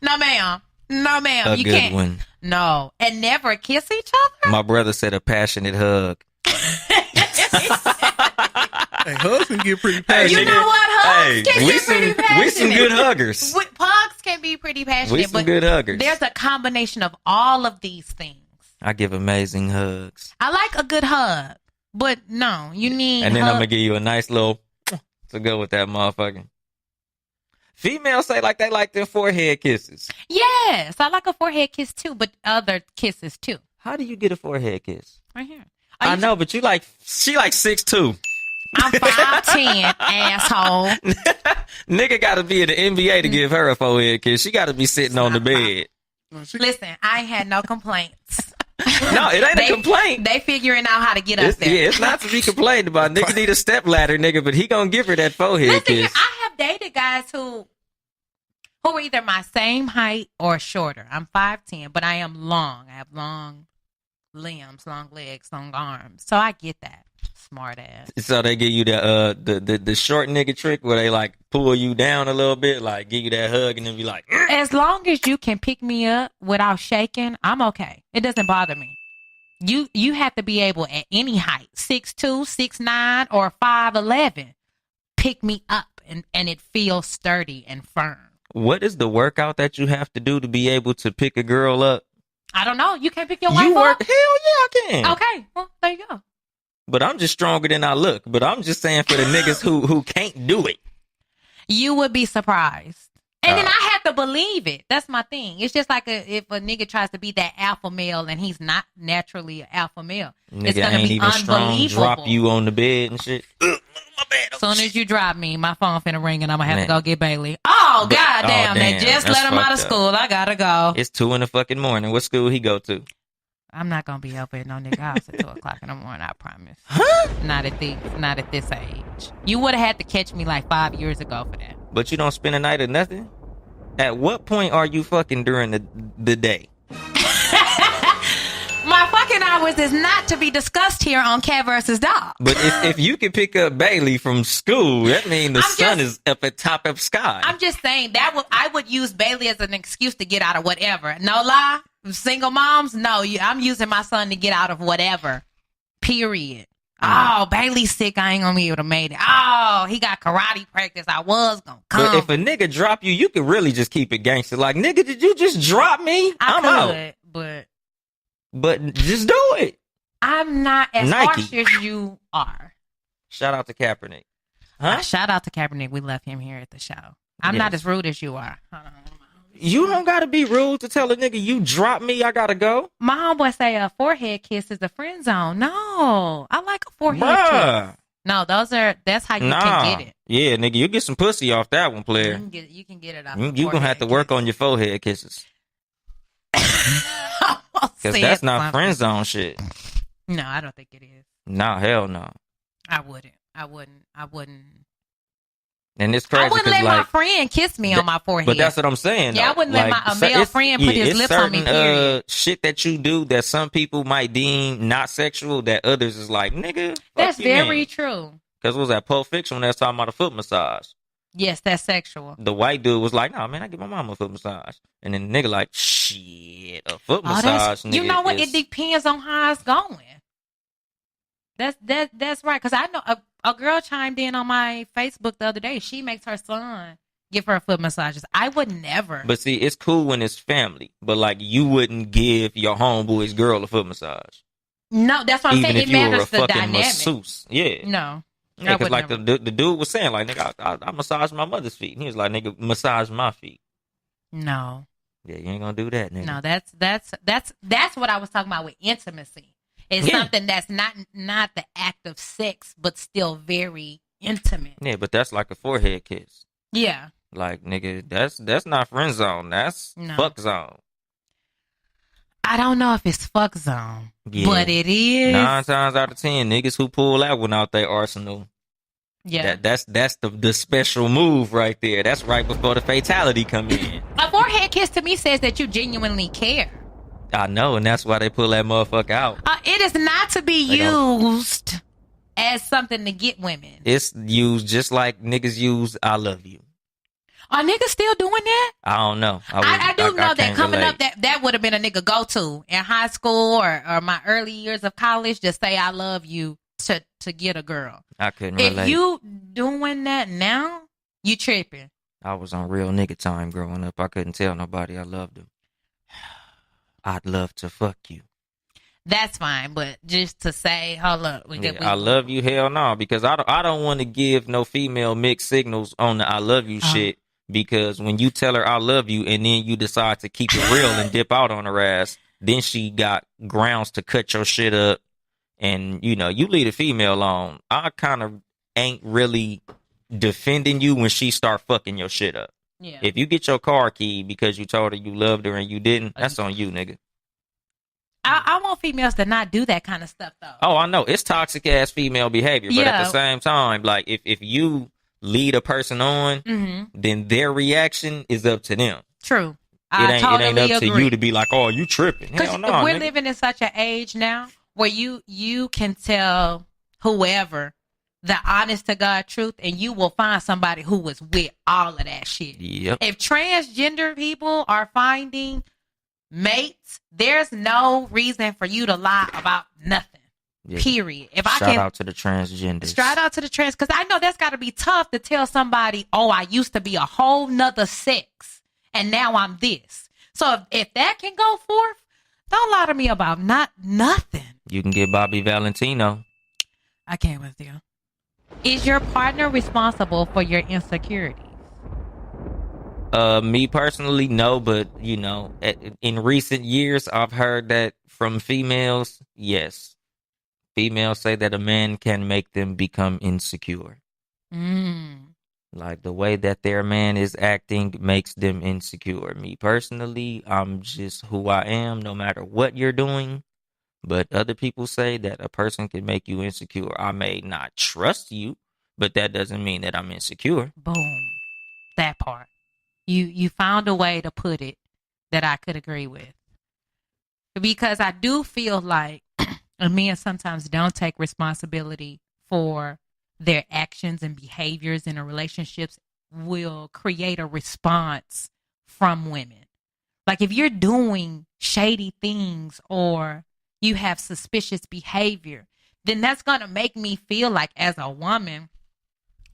No, ma'am. No, ma'am. A You good can't. one. No. And never kiss each other? My brother said a passionate hug. Hey, hugs can get pretty passionate. You know what? Hugs can we get pretty passionate. We some good huggers. Hugs can be pretty passionate. We some good huggers. There's a combination of all of these things. I give amazing hugs. I like a good hug, but no, you need. And then I'm gonna give you a nice little to go with that motherfucker. Females say like they like their forehead kisses. Yes, I like a forehead kiss too, but other kisses too. How do you get a forehead kiss? Right here. I know, but she like 6'2". I'm 5'10", asshole. Nigga got to be in the NBA to give her a forehead kiss. She got to be sitting on the bed. Listen, I ain't had no complaints. No, it ain't a complaint. They figuring out how to get up there. Yeah, it's not to be complained about. Nigga need a step ladder, nigga, but he gonna give her that forehead kiss. I have dated guys who are either my same height or shorter. I'm 5'10", but I am long. I have long limbs, long legs, long arms. So I get that. Smart ass. So they give you the short nigga trick where they like pull you down a little bit, like give you that hug and then be like, as long as you can pick me up without shaking, I'm okay. It doesn't bother me. You have to be able at any height, 6'2", 6'9", or 5'11", pick me up and it feels sturdy and firm. What is the workout that you have to do to be able to pick a girl up? I don't know. You can't pick your wife up? Hell yeah, I can. Okay, well, there you go. But I'm just stronger than I look. But I'm just saying for the niggas who can't do it. You would be surprised. And then I have to believe it. That's my thing. It's just like if a nigga tries to be that alpha male and he's not naturally an alpha male. Nigga it's going to be even unbelievable. Strong, drop you on the bed and shit. My bad. As soon as you drop me, my phone finna ring and I'm going to have to go get Bailey. Oh, goddamn. They just let him out of school. I got to go. It's 2 a.m. What school he go to? I'm not going to be up at no nigga house at 2 o'clock in the morning, I promise. Huh? Not at this age. You would have had to catch me like 5 years ago for that. But you don't spend a night or nothing? At what point are you fucking during the day? My fucking hours is not to be discussed here on Cat vs. Dog. But if you can pick up Bailey from school, that means the sun is up at top of sky. I'm just saying I would use Bailey as an excuse to get out of whatever. No lie. Single moms, no, I'm using my son to get out of whatever. Period. Oh, Bailey's sick. I ain't gonna be able to make it. Oh, he got karate practice. I was gonna come. But if a nigga drop you, you can really just keep it gangster. Like, nigga, did you just drop me? I'm out. But just do it. I'm not as Nike. harsh as you are. Shout out to Kaepernick. Huh? Shout out to Kaepernick. We left him here at the show. I'm not as rude as you are. Hold on. You don't gotta be rude to tell a nigga you drop me, I gotta go. My homeboy say a forehead kiss is a friend zone. No, I like a forehead kiss. No, that's how you can get it. Yeah, nigga, you get some pussy off that one, player. You can get it off. You gonna have to work on your forehead kisses. Because that's not friend zone shit. No, I don't think it is. Nah, hell no. I wouldn't. And it's crazy. I wouldn't let my friend kiss me on my forehead. But that's what I'm saying. Yeah, I wouldn't let a male friend put his lips on me, period. Shit that you do that some people might deem not sexual that others is like, nigga. That's very true. Because what was that Pulp Fiction when they was talking about a foot massage? Yes, that's sexual. The white dude was like, nah, man, I give my mama a foot massage. And then the nigga like, shit, a foot massage, nigga. You know what? It depends on how it's going. That's right. Because I know a girl chimed in on my Facebook the other day. She makes her son give her foot massages. I would never. But see, it's cool when it's family. But like, you wouldn't give your homeboy's girl a foot massage. No, that's what I'm saying. Even if it you were matters a the fucking dynamic. masseuse. Yeah. No. Yeah, because like the dude was saying, like, nigga, I massage my mother's feet. And he was like, nigga, massage my feet. No. Yeah, you ain't gonna do that, nigga. No, that's what I was talking about with intimacy. It's something that's not the act of sex, but still very intimate. Yeah, but that's like a forehead kiss. Yeah. Like, nigga, that's not friend zone. That's fuck zone. I don't know if it's fuck zone, but it is. 9 times out of 10, niggas who pull that one out their arsenal. Yeah, that's the special move right there. That's right before the fatality come in. A forehead kiss to me says that you genuinely care. I know, and that's why they pull that motherfucker out. It is not to be used as something to get women. It's used just like niggas use "I love you." Are niggas still doing that? I don't know. I do know that coming up, that would have been a nigga go-to in high school or my early years of college. Just say "I love you" to get a girl. I couldn't relate. If you doing that now, you tripping. I was on real nigga time growing up. I couldn't tell nobody I loved them. I'd love to fuck you. That's fine, but just to say, hold up, I love you, hell no, because I don't want to give no female mixed signals on the I love you shit. Because when you tell her I love you and then you decide to keep it real and dip out on her ass, then she got grounds to cut your shit up. And, you know, you leave a female alone. I kind of ain't really defending you when she start fucking your shit up. Yeah. If you get your car key because you told her you loved her and you didn't, that's on you, nigga. I want females to not do that kind of stuff, though. Oh, I know. It's toxic ass female behavior. But at the same time, like, if you lead a person on, then their reaction is up to them. True. It ain't up to you to be like, oh, you tripping. Hell no, we're living in such an age now where you can tell whoever the honest to God truth, and you will find somebody who was with all of that shit. Yep. If transgender people are finding mates, there's no reason for you to lie about nothing. Yeah. Period. Shout out to the transgenders. Shout out to the trans, because I know that's got to be tough to tell somebody, oh, I used to be a whole nother sex, and now I'm this. So if that can go forth, don't lie to me about nothing. You can get Bobby Valentino. I can't with you. Is your partner responsible for your insecurities? Me personally, no, but you know, in recent years, I've heard that from females. Yes, females say that a man can make them become insecure. Like the way that their man is acting makes them insecure. Me personally, I'm just who I am, no matter what you're doing. But other people say that a person can make you insecure. I may not trust you, but that doesn't mean that I'm insecure. Boom. That part. You found a way to put it that I could agree with. Because I do feel like men sometimes don't take responsibility for their actions and behaviors in a relationships will create a response from women. Like if you're doing shady things or you have suspicious behavior, then that's going to make me feel like, as a woman,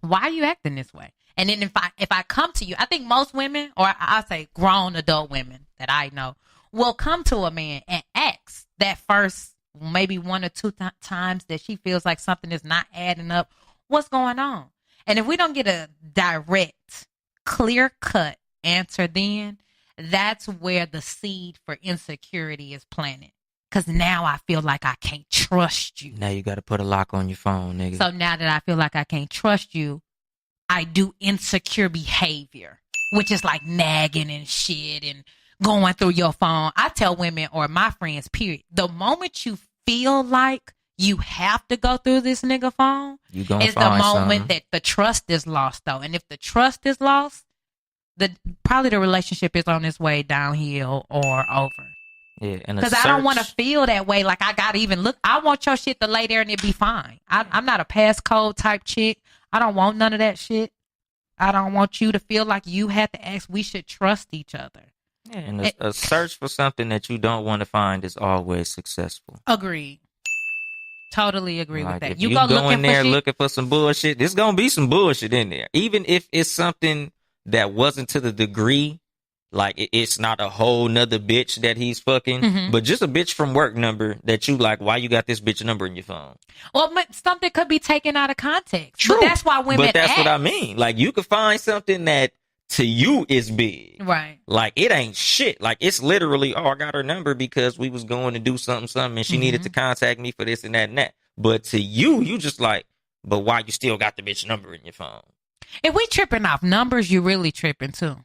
why are you acting this way? And then if I come to you, I think most women, or I'll say grown adult women that I know, will come to a man and ask that first maybe 1 or 2 times that she feels like something is not adding up. What's going on? And if we don't get a direct, clear-cut answer, then that's where the seed for insecurity is planted. Because now I feel like I can't trust you. Now you got to put a lock on your phone, nigga. So now that I feel like I can't trust you, I do insecure behavior, which is like nagging and shit and going through your phone. I tell women, or my friends, period, the moment you feel like you have to go through this nigga phone is the moment that the trust is lost, though. And if the trust is lost, probably the relationship is on its way downhill or over. Yeah, because I don't want to feel that way. Like I gotta even look. I want your shit to lay there and it be fine. I'm not a passcode type chick. I don't want none of that shit. I don't want you to feel like you have to ask. We should trust each other. Yeah, and a search for something that you don't want to find is always successful. Agreed. Totally agree with that. If you go in there looking for some bullshit, there's gonna be some bullshit in there. Even if it's something that wasn't to the degree. Like, it's not a whole nother bitch that he's fucking, but just a bitch from work number that you like, why you got this bitch number in your phone? Well, something could be taken out of context. True. But that's why women But that's what I mean. Like, you could find something that to you is big. Right. Like, it ain't shit. Like, it's literally, I got her number because we was going to do something, and she needed to contact me for this and that and that. But to you, you just like, but why you still got the bitch number in your phone? If we tripping off numbers, you really tripping too.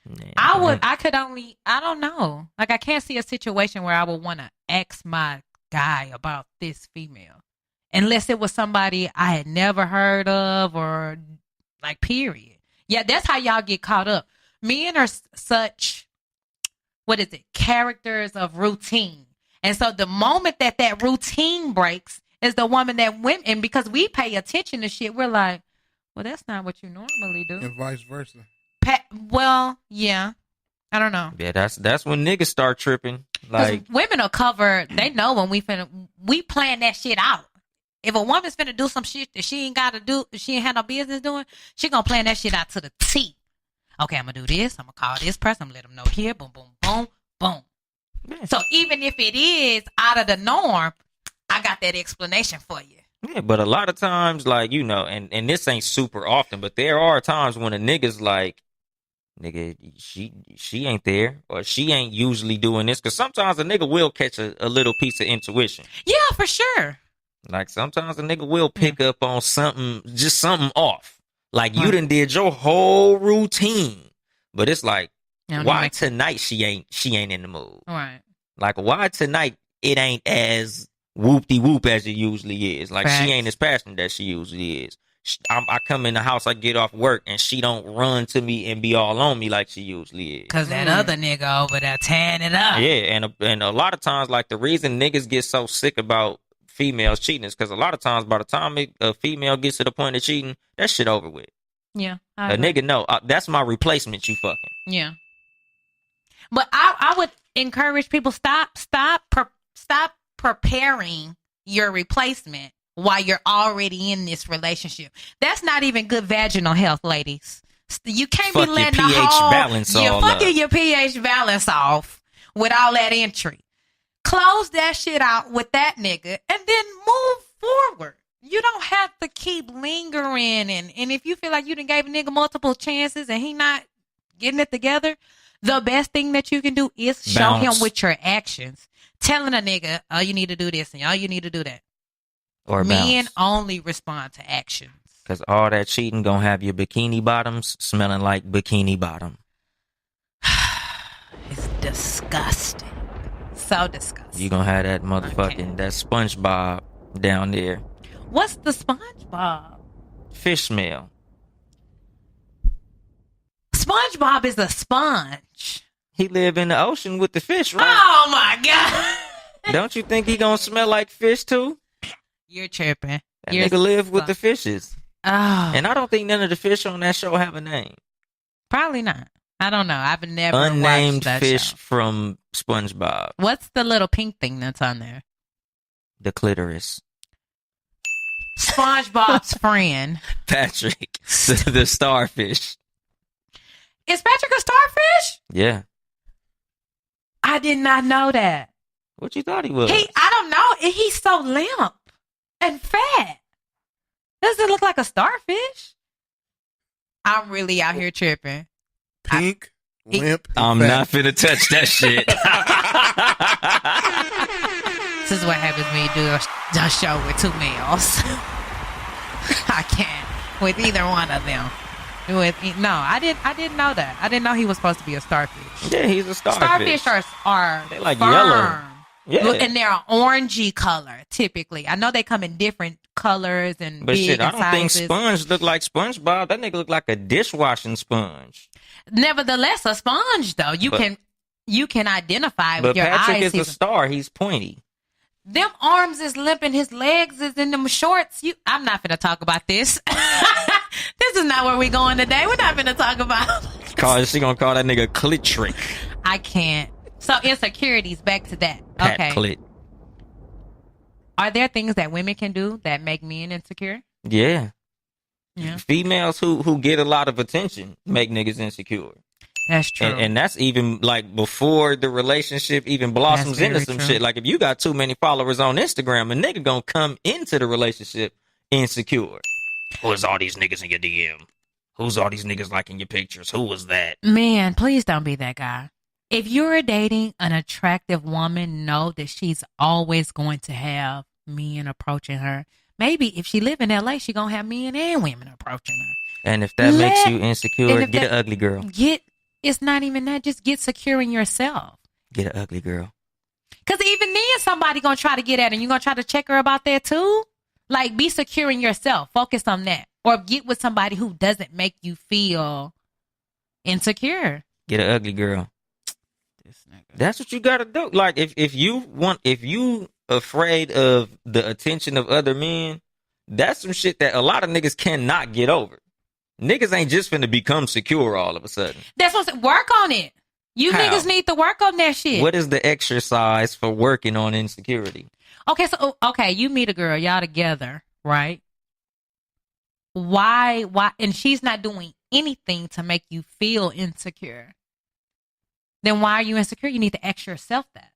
Yeah. I don't know. Like, I can't see a situation where I would want to ask my guy about this female. Unless it was somebody I had never heard of or, like, period. Yeah, that's how y'all get caught up. Men are such, characters of routine. And so the moment that routine breaks is the woman that went, and because we pay attention to shit, we're like, well, that's not what you normally do. And vice versa. Well, yeah. I don't know. Yeah, that's when niggas start tripping. Like, women are covered. They know when we plan that shit out. If a woman's finna do some shit that she ain't got to do, she ain't had no business doing, she gonna plan that shit out to the T. Okay, I'm gonna do this. I'm gonna call this person. I'm gonna let them know here. Boom, boom, boom, boom. Yeah. So even if it is out of the norm, I got that explanation for you. Yeah, but a lot of times, like, you know, and this ain't super often, but there are times when a nigga's like, nigga, she ain't there, or she ain't usually doing this. Because sometimes a nigga will catch a little piece of intuition. Yeah, for sure. Like, sometimes a nigga will pick up on something off. Like, you done did your whole routine, but it's like, why tonight she ain't in the mood? Right. Like, why tonight it ain't as whoop-de-whoop as it usually is? Like, she ain't as passionate as she usually is. I come in the house, I get off work, and she don't run to me and be all on me like she usually is. Because that other nigga over there tearing it up. Yeah, and a lot of times, like, the reason niggas get so sick about females cheating is because a lot of times, by the time a female gets to the point of cheating, that shit over with. Yeah. A nigga, no, that's my replacement, you fucking. Yeah. But I would encourage people, stop preparing your replacement while you're already in this relationship. That's not even good vaginal health, ladies. You can't be letting your pH balance off with all that entry. Close that shit out with that nigga and then move forward. You don't have to keep lingering. And if you feel like you done gave a nigga multiple chances and he not getting it together, the best thing that you can do is show him with your actions. Telling a nigga, oh, you need to do this and oh, you need to do that. Or men only respond to actions. Because all that cheating gonna have your bikini bottoms smelling like bikini bottom. It's disgusting. So disgusting. You gonna have that motherfucking, that SpongeBob down there. What's the SpongeBob? Fish smell. SpongeBob is a sponge. He live in the ocean with the fish, right? Oh my God. Don't you think he gonna smell like fish too? You're tripping. That nigga live with the fishes. Oh. And I don't think none of the fish on that show have a name. Probably not. I don't know. I've never unnamed watched that fish show. from SpongeBob. What's the little pink thing that's on there? The clitoris. SpongeBob's friend. Patrick, the starfish. Is Patrick a starfish? Yeah. I did not know that. What you thought he was? I don't know. He's so limp and fat. Does it look like a starfish? I'm really out here tripping. Pink, limp. I'm fat. not finna touch that shit. This is what happens when you do a show with two males. I can't with either one of them. I didn't know that. I didn't know he was supposed to be a starfish. Yeah, he's a starfish. Starfish are they like firm. yellow. Yeah, And they're an orangey color typically. I know they come in different colors and but big shit, I and don't sizes. think Sponge look like SpongeBob. That nigga look like a dishwashing sponge. Nevertheless, a sponge though. You can identify with But your Patrick eyes. is a star. He's pointy. Them arms is limping. His legs is in them shorts. I'm not finna talk about this. This is not where we going today. We're not finna talk about. She gonna call that nigga clit trick. I can't. So insecurities. Back to that. Pat Okay. clit. Are there things that women can do that make men insecure? Yeah. Yeah. Females who get a lot of attention make niggas insecure. That's true. And that's even like before the relationship even blossoms That's into very some true. shit. Like if you got too many followers on Instagram, a nigga gonna come into the relationship insecure. Who's all these niggas in your DM? Who's all these niggas liking your pictures? Who was that? Man, please don't be that guy. If you're dating an attractive woman, know that she's always going to have men approaching her. Maybe if she live in LA, she gonna have men and women approaching her. And if that makes you insecure, get an ugly girl. It's not even that. Just get secure in yourself. Get an ugly girl. Because even then, somebody gonna try to get at her, and you gonna try to check her about that too. Like, be secure in yourself. Focus on that, or get with somebody who doesn't make you feel insecure. Get an ugly girl. That's what you gotta do. Like if you afraid of the attention of other men, that's some shit that a lot of niggas cannot get over. Niggas ain't just finna become secure all of a sudden. That's what I'm saying. Work on it. You How? niggas need to work on that shit. What is the exercise for working on insecurity? Okay, you meet a girl, y'all together, right? Why, and she's not doing anything to make you feel insecure. Then why are you insecure? You need to ask yourself that.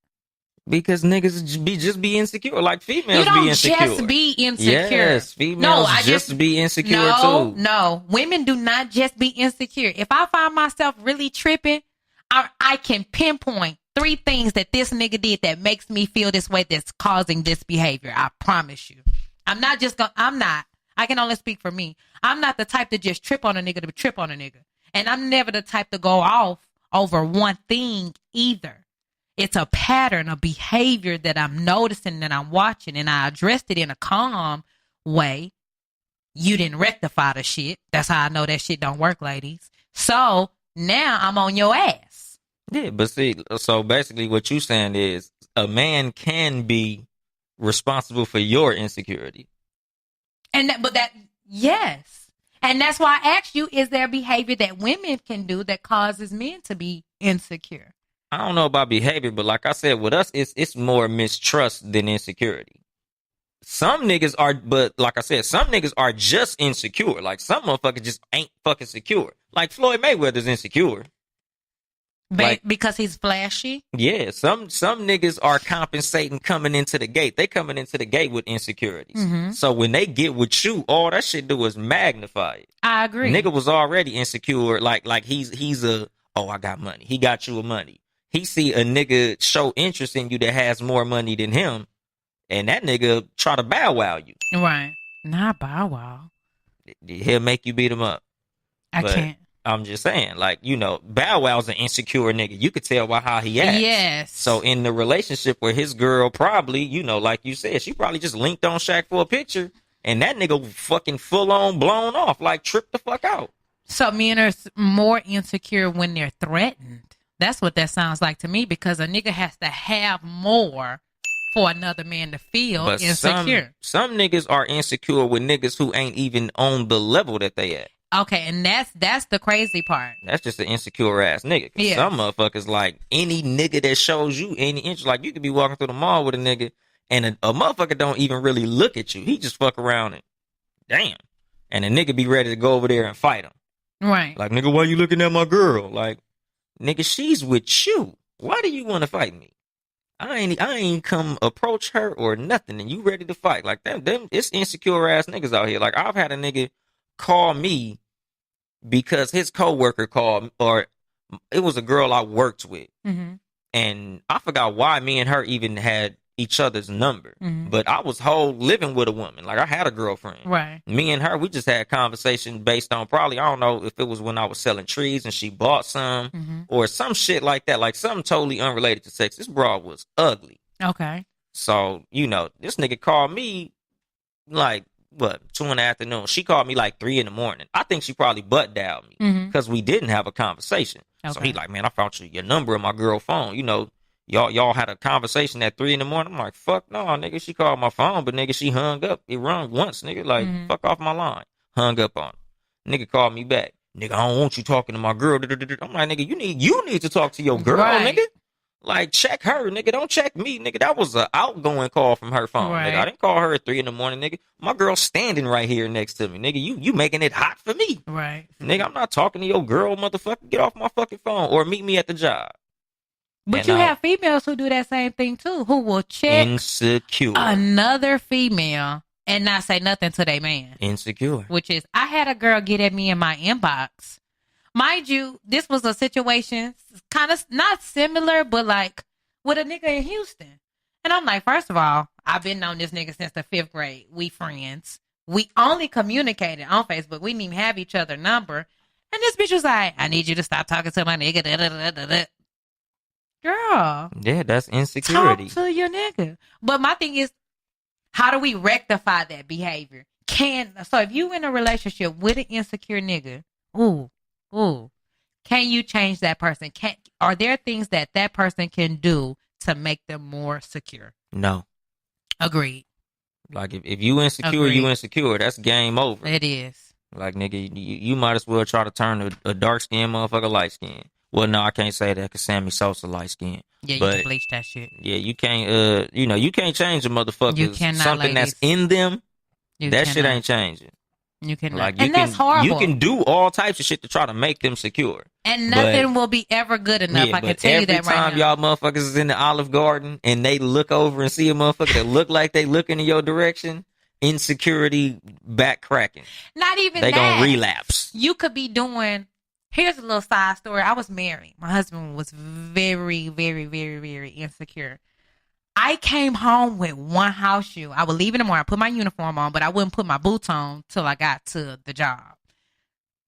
Because niggas just be insecure. Like females You don't be insecure. just be insecure. Yes, females just be insecure too. No, women do not just be insecure. If I find myself really tripping, I can pinpoint 3 things that this nigga did that makes me feel this way, that's causing this behavior. I promise you. I can only speak for me. I'm not the type to just trip on a nigga to trip on a nigga. And I'm never the type to go off over one thing either. It's a pattern of behavior that I'm noticing, that I'm watching, and I addressed it in a calm way. You didn't rectify the shit. That's how I know that shit don't work, ladies. So now I'm on your ass. Yeah, but see, so basically what you saying is a man can be responsible for your insecurity. Yes. And that's why I asked you, is there behavior that women can do that causes men to be insecure? I don't know about behavior, but like I said, with us, it's more mistrust than insecurity. Some niggas are, but like I said, some niggas are just insecure. Like some motherfuckers just ain't fucking secure. Like Floyd Mayweather's insecure. Because he's flashy? Yeah, some niggas are compensating coming into the gate. They coming into the gate with insecurities. Mm-hmm. So when they get with you, all that shit do is magnify it. I agree. Nigga was already insecure. Like he's I got money. He got you a money. He see a nigga show interest in you that has more money than him, and that nigga try to bow wow you. Right. Not bow wow. He'll make you beat him up. I can't. I'm just saying, like, Bow Wow's an insecure nigga. You could tell by how he acts. Yes. So in the relationship where his girl probably, like you said, she probably just linked on Shaq for a picture, and that nigga fucking full on blown off, like tripped the fuck out. So men are more insecure when they're threatened. That's what that sounds like to me, because a nigga has to have more for another man to feel insecure. Some niggas are insecure with niggas who ain't even on the level that they at. Okay, and that's the crazy part. That's just an insecure ass nigga. Yeah. Some motherfuckers, like, any nigga that shows you any interest, like, you could be walking through the mall with a nigga, and a motherfucker don't even really look at you. He just fuck around damn. And the nigga be ready to go over there and fight him. Right. Like, nigga, why you looking at my girl? Like, nigga, she's with you. Why do you want to fight me? I ain't come approach her or nothing, and you ready to fight. Like, them it's insecure ass niggas out here. Like, I've had a nigga call me because his coworker called, or it was a girl I worked with. Mm-hmm. And I forgot why me and her even had each other's number. Mm-hmm. But I was living with a woman. Like, I had a girlfriend. Right. Me and her, we just had a conversation based on probably, I don't know if it was when I was selling trees and she bought some or some shit like that. Like, something totally unrelated to sex. This broad was ugly. Okay. So, this nigga called me like, 2 in the afternoon. She called me like 3 in the morning. I think she probably butt dialed me because we didn't have a conversation. Okay. So he like, man, I found your number on my girl phone. Y'all had a conversation at 3 in the morning. I'm like, fuck no, nigga. She called my phone, but nigga, she hung up. It rung once, nigga. Like, fuck off my line. Hung up on her. Nigga called me back. Nigga, I don't want you talking to my girl. I'm like, nigga, you need to talk to your girl, right. Nigga. Like, check her, nigga. Don't check me, nigga. That was an outgoing call from her phone, right. Nigga. I didn't call her at 3 in the morning, nigga. My girl's standing right here next to me, nigga. You making it hot for me, right? Nigga, I'm not talking to your girl, motherfucker. Get off my fucking phone or meet me at the job. But and you have females who do that same thing too, who will check insecure another female and not say nothing to their man. Insecure. Which is, I had a girl get at me in my inbox. Mind you, this was a situation kind of not similar, but like with a nigga in Houston. And I'm like, first of all, I've been on this nigga since the 5th grade. We friends. We only communicated on Facebook. We didn't even have each other number. And this bitch was like, I need you to stop talking to my nigga. Da, da, da, da, da. Girl. Yeah, that's insecurity. Talk to your nigga. But my thing is, how do we rectify that behavior? So if you in a relationship with an insecure nigga, can you change that person? Are there things that person can do to make them more secure? No. Agreed. Like, if you insecure, you insecure. That's game over. It is. Like, nigga, you might as well try to turn a dark-skinned motherfucker light-skinned. Well, no, I can't say that because Sammy Sosa light-skinned. Yeah, you can bleach that shit. Yeah, you can't, you can't change a motherfucker. You cannot, something ladies. That's in them, you that cannot. shit ain't changing. You cannot. Like, and that's horrible. You can do all types of shit to try to make them secure. And nothing will be ever good enough. I can tell you that right now. Every time y'all motherfuckers is in the Olive Garden and they look over and see a motherfucker that look like they looking in your direction, insecurity back cracking. Not even they that. They gonna relapse. You could be doing... Here's a little side story. I was married. My husband was very, very, very, very insecure. I came home with one house shoe. I would leave in the morning, put my uniform on, but I wouldn't put my boots on till I got to the job.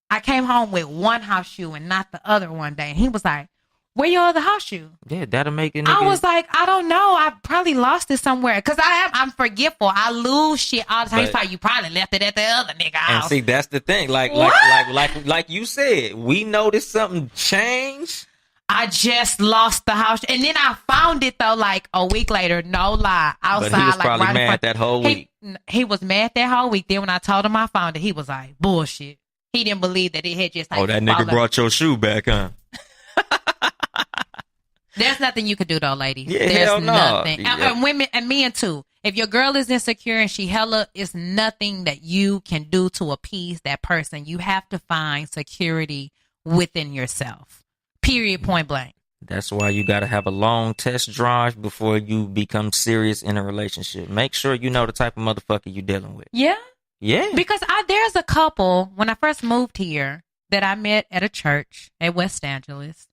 I came home with one house shoe and not the other one day. And he was like, where your other house shoe? Yeah, that'll make it. I was like, I don't know. I probably lost it somewhere. Because I'm forgetful. I lose shit all the time. He's like, you probably left it at the other nigga house. And see, that's the thing. Like you said, we noticed something changed. I just lost the house. And then I found it, though, like a week later. No lie. Outside. But he was like, probably right mad that whole week. He was mad that whole week. Then when I told him I found it, he was like, bullshit. He didn't believe that it had just like, that nigga brought your shoe back, huh? There's nothing you could do, though, ladies. Yeah, There's hell no. nothing. Yeah. And women and men, too. If your girl is insecure and she hella, it's nothing that you can do to appease that person. You have to find security within yourself. Period, point blank. That's why you got to have a long test drive before you become serious in a relationship. Make sure you know the type of motherfucker you're dealing with. Yeah? Yeah. Because there's a couple, when I first moved here, that I met at a church at West Angeles.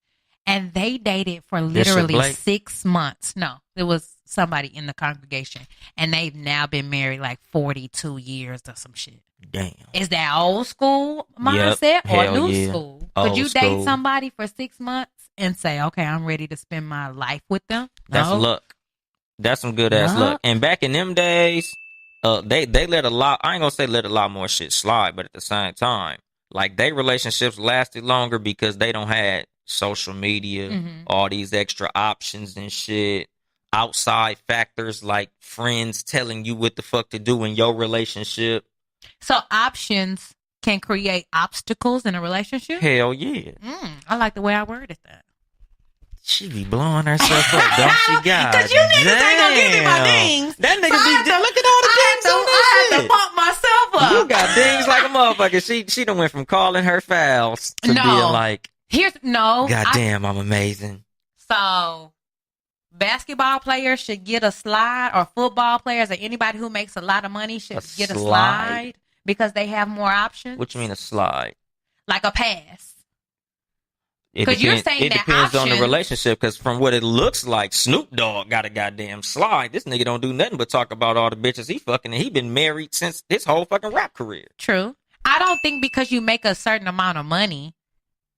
And they dated for literally 6 months. No, it was somebody in the congregation. And they've now been married like 42 years or some shit. Damn. Is that old school mindset or new school? Could you date somebody for 6 months and say, okay, I'm ready to spend my life with them? That's luck. That's some good ass luck. And back in them days, they let a lot, I ain't gonna say let a lot more shit slide, but at the same time, like, they relationships lasted longer because they don't had social media, all these extra options and shit, outside factors like friends telling you what the fuck to do in your relationship. So options can create obstacles in a relationship? Hell yeah. I like the way I worded that. She be blowing herself up, don't she, God? Because you niggas ain't gonna give me my dings. That nigga be look at all the dings on this shit. I had to pump myself over. You got dings like a motherfucker. She done went from calling her fouls to being like, goddamn, I'm amazing. So, basketball players should get a slide, or football players, or anybody who makes a lot of money should get a slide because they have more options. What you mean a slide? Like a pass. Because you're saying it depends on the relationship. Because from what it looks like, Snoop Dogg got a goddamn slide. This nigga don't do nothing but talk about all the bitches he fucking, and he been married since his whole fucking rap career. True. I don't think because you make a certain amount of money,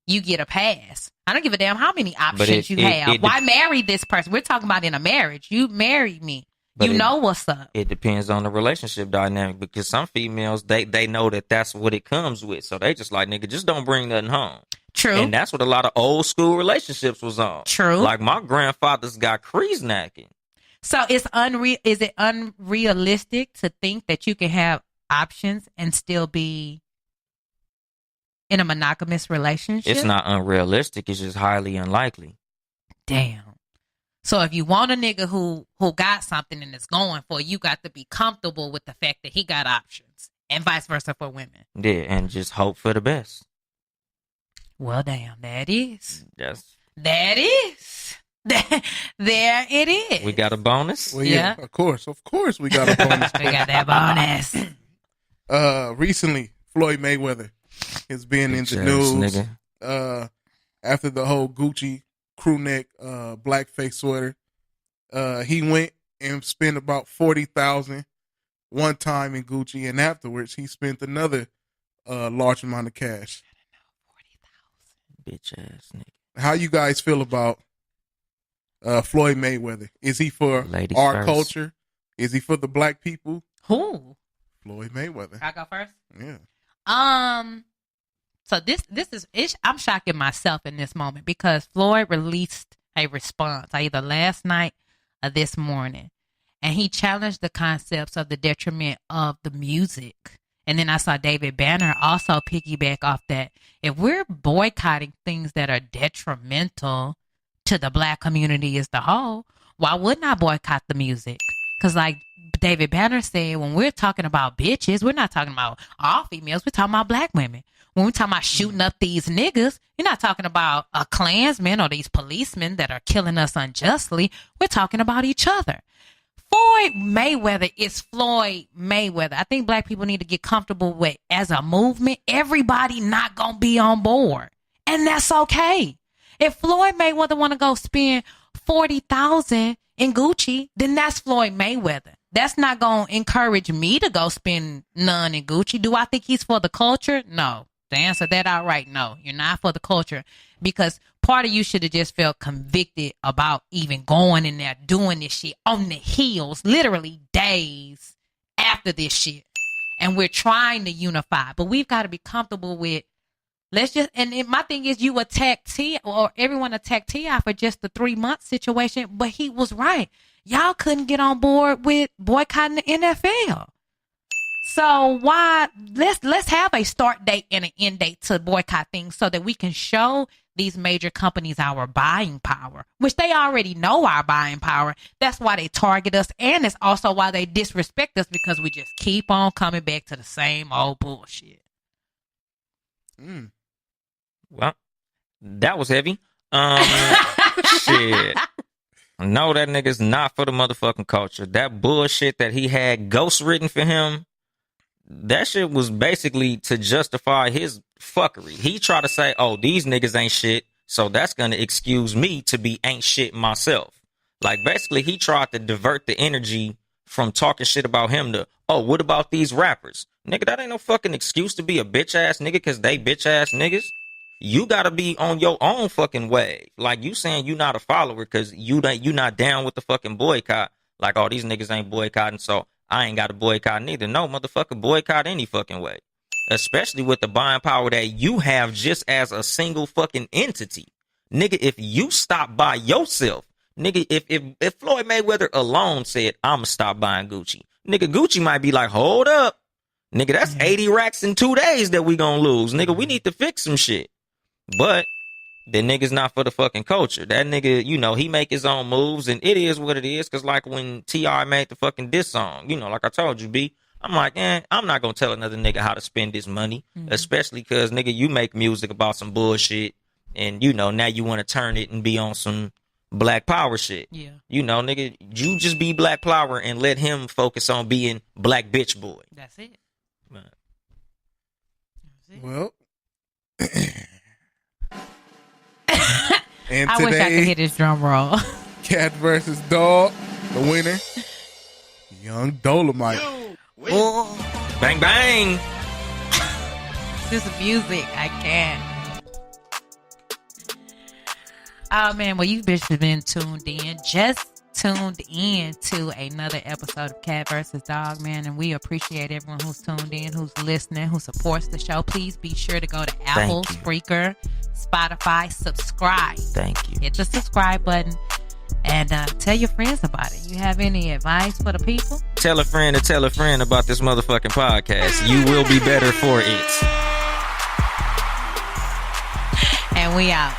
you get a pass. I don't give a damn how many options you have. Why marry this person? We're talking about in a marriage. You married me. You know what's up. It depends on the relationship dynamic, because some females, they know that that's what it comes with. So they just like, nigga, just don't bring nothing home. True. And that's what a lot of old school relationships was on. True. Like my grandfather's got crease-knacking. So is it unrealistic to think that you can have options and still be in a monogamous relationship? It's not unrealistic. It's just highly unlikely. Damn. So if you want a nigga who got something and is going for, you got to be comfortable with the fact that he got options, and vice versa for women. Yeah, and just hope for the best. Well, damn, that is. Yes. That is. There it is. We got a bonus? Well, yeah. Of course we got a bonus. We got that bonus. Recently, Floyd Mayweather has been in the news. After the whole Gucci crew neck blackface sweater. He went and spent about $40,000 one time in Gucci, and afterwards he spent another large amount of cash. Bitch ass nigga. How you guys feel about Floyd Mayweather? Is he for Ladies our first. culture? Is he for the black people? Who? Floyd Mayweather. I go first? Yeah. So this is I'm shocking myself in this moment because Floyd released a response either last night or this morning, and he challenged the concepts of the detriment of the music. And then I saw David Banner also piggyback off that. If we're boycotting things that are detrimental to the black community as the whole, why wouldn't I boycott the music? Because like David Banner said, when we're talking about bitches, we're not talking about all females. We're talking about black women. When we're talking about shooting up these niggas, you're not talking about a Klansman or these policemen that are killing us unjustly. We're talking about each other. Floyd Mayweather is Floyd Mayweather. I think black people need to get comfortable with, as a movement, everybody not going to be on board. And that's okay. If Floyd Mayweather want to go spend $40,000 in Gucci, then that's Floyd Mayweather. That's not going to encourage me to go spend none in Gucci. Do I think he's for the culture? No. To answer that outright, no. You're not for the culture, because part of you should have just felt convicted about even going in there doing this shit on the heels, literally days after this shit. And we're trying to unify, but we've got to be comfortable with, my thing is, you attack T, or everyone attacked T.I. for just the 3-month situation, but he was right. Y'all couldn't get on board with boycotting the NFL. So why let's have a start date and an end date to boycott things so that we can show these major companies our buying power, which they already know our buying power. That's why they target us, and it's also why they disrespect us, because we just keep on coming back to the same old bullshit. Well, that was heavy. Shit. No, that nigga's not for the motherfucking culture. That bullshit that he had ghost written for him, that shit was basically to justify his fuckery. He tried to say, oh, these niggas ain't shit, so that's going to excuse me to be ain't shit myself. Like, basically, he tried to divert the energy from talking shit about him to, oh, what about these rappers? Nigga, that ain't no fucking excuse to be a bitch-ass nigga because they bitch-ass niggas. You got to be on your own fucking wave. Like, you saying you not a follower because you not down with the fucking boycott. Like, oh, these niggas ain't boycotting, so I ain't got to boycott neither. No, motherfucker, boycott any fucking way. Especially with the buying power that you have just as a single fucking entity. Nigga, if you stop by yourself, nigga, if Floyd Mayweather alone said, I'ma stop buying Gucci, nigga, Gucci might be like, hold up. Nigga, that's 80 racks in 2 days that we gonna lose. Nigga, we need to fix some shit. But the nigga's not for the fucking culture. That nigga, you know, he make his own moves, and it is what it is. Cause like when T.I. made the fucking diss song, you know, like I told you, B, I'm like, I'm not gonna tell another nigga how to spend his money, especially because, nigga, you make music about some bullshit, and you know now you want to turn it and be on some Black Power shit. Yeah, you know, nigga, you just be Black Power and let him focus on being Black Bitch Boy. That's it. Well, and I wish I could hit this drum roll. Cat versus Dog, the winner, Young Dolemite. Oh, bang bang. This music, I can't. Oh man, well you bitches been tuned in. Just tuned in to another episode of Cat versus Dog, man, and we appreciate everyone who's tuned in, who's listening, who supports the show. Please be sure to go to Apple, Spreaker, Spotify, subscribe. Thank you. Hit the subscribe button and tell your friends about it. You have any advice for the people? Tell a friend to tell a friend about this motherfucking podcast. You will be better for it. And we out.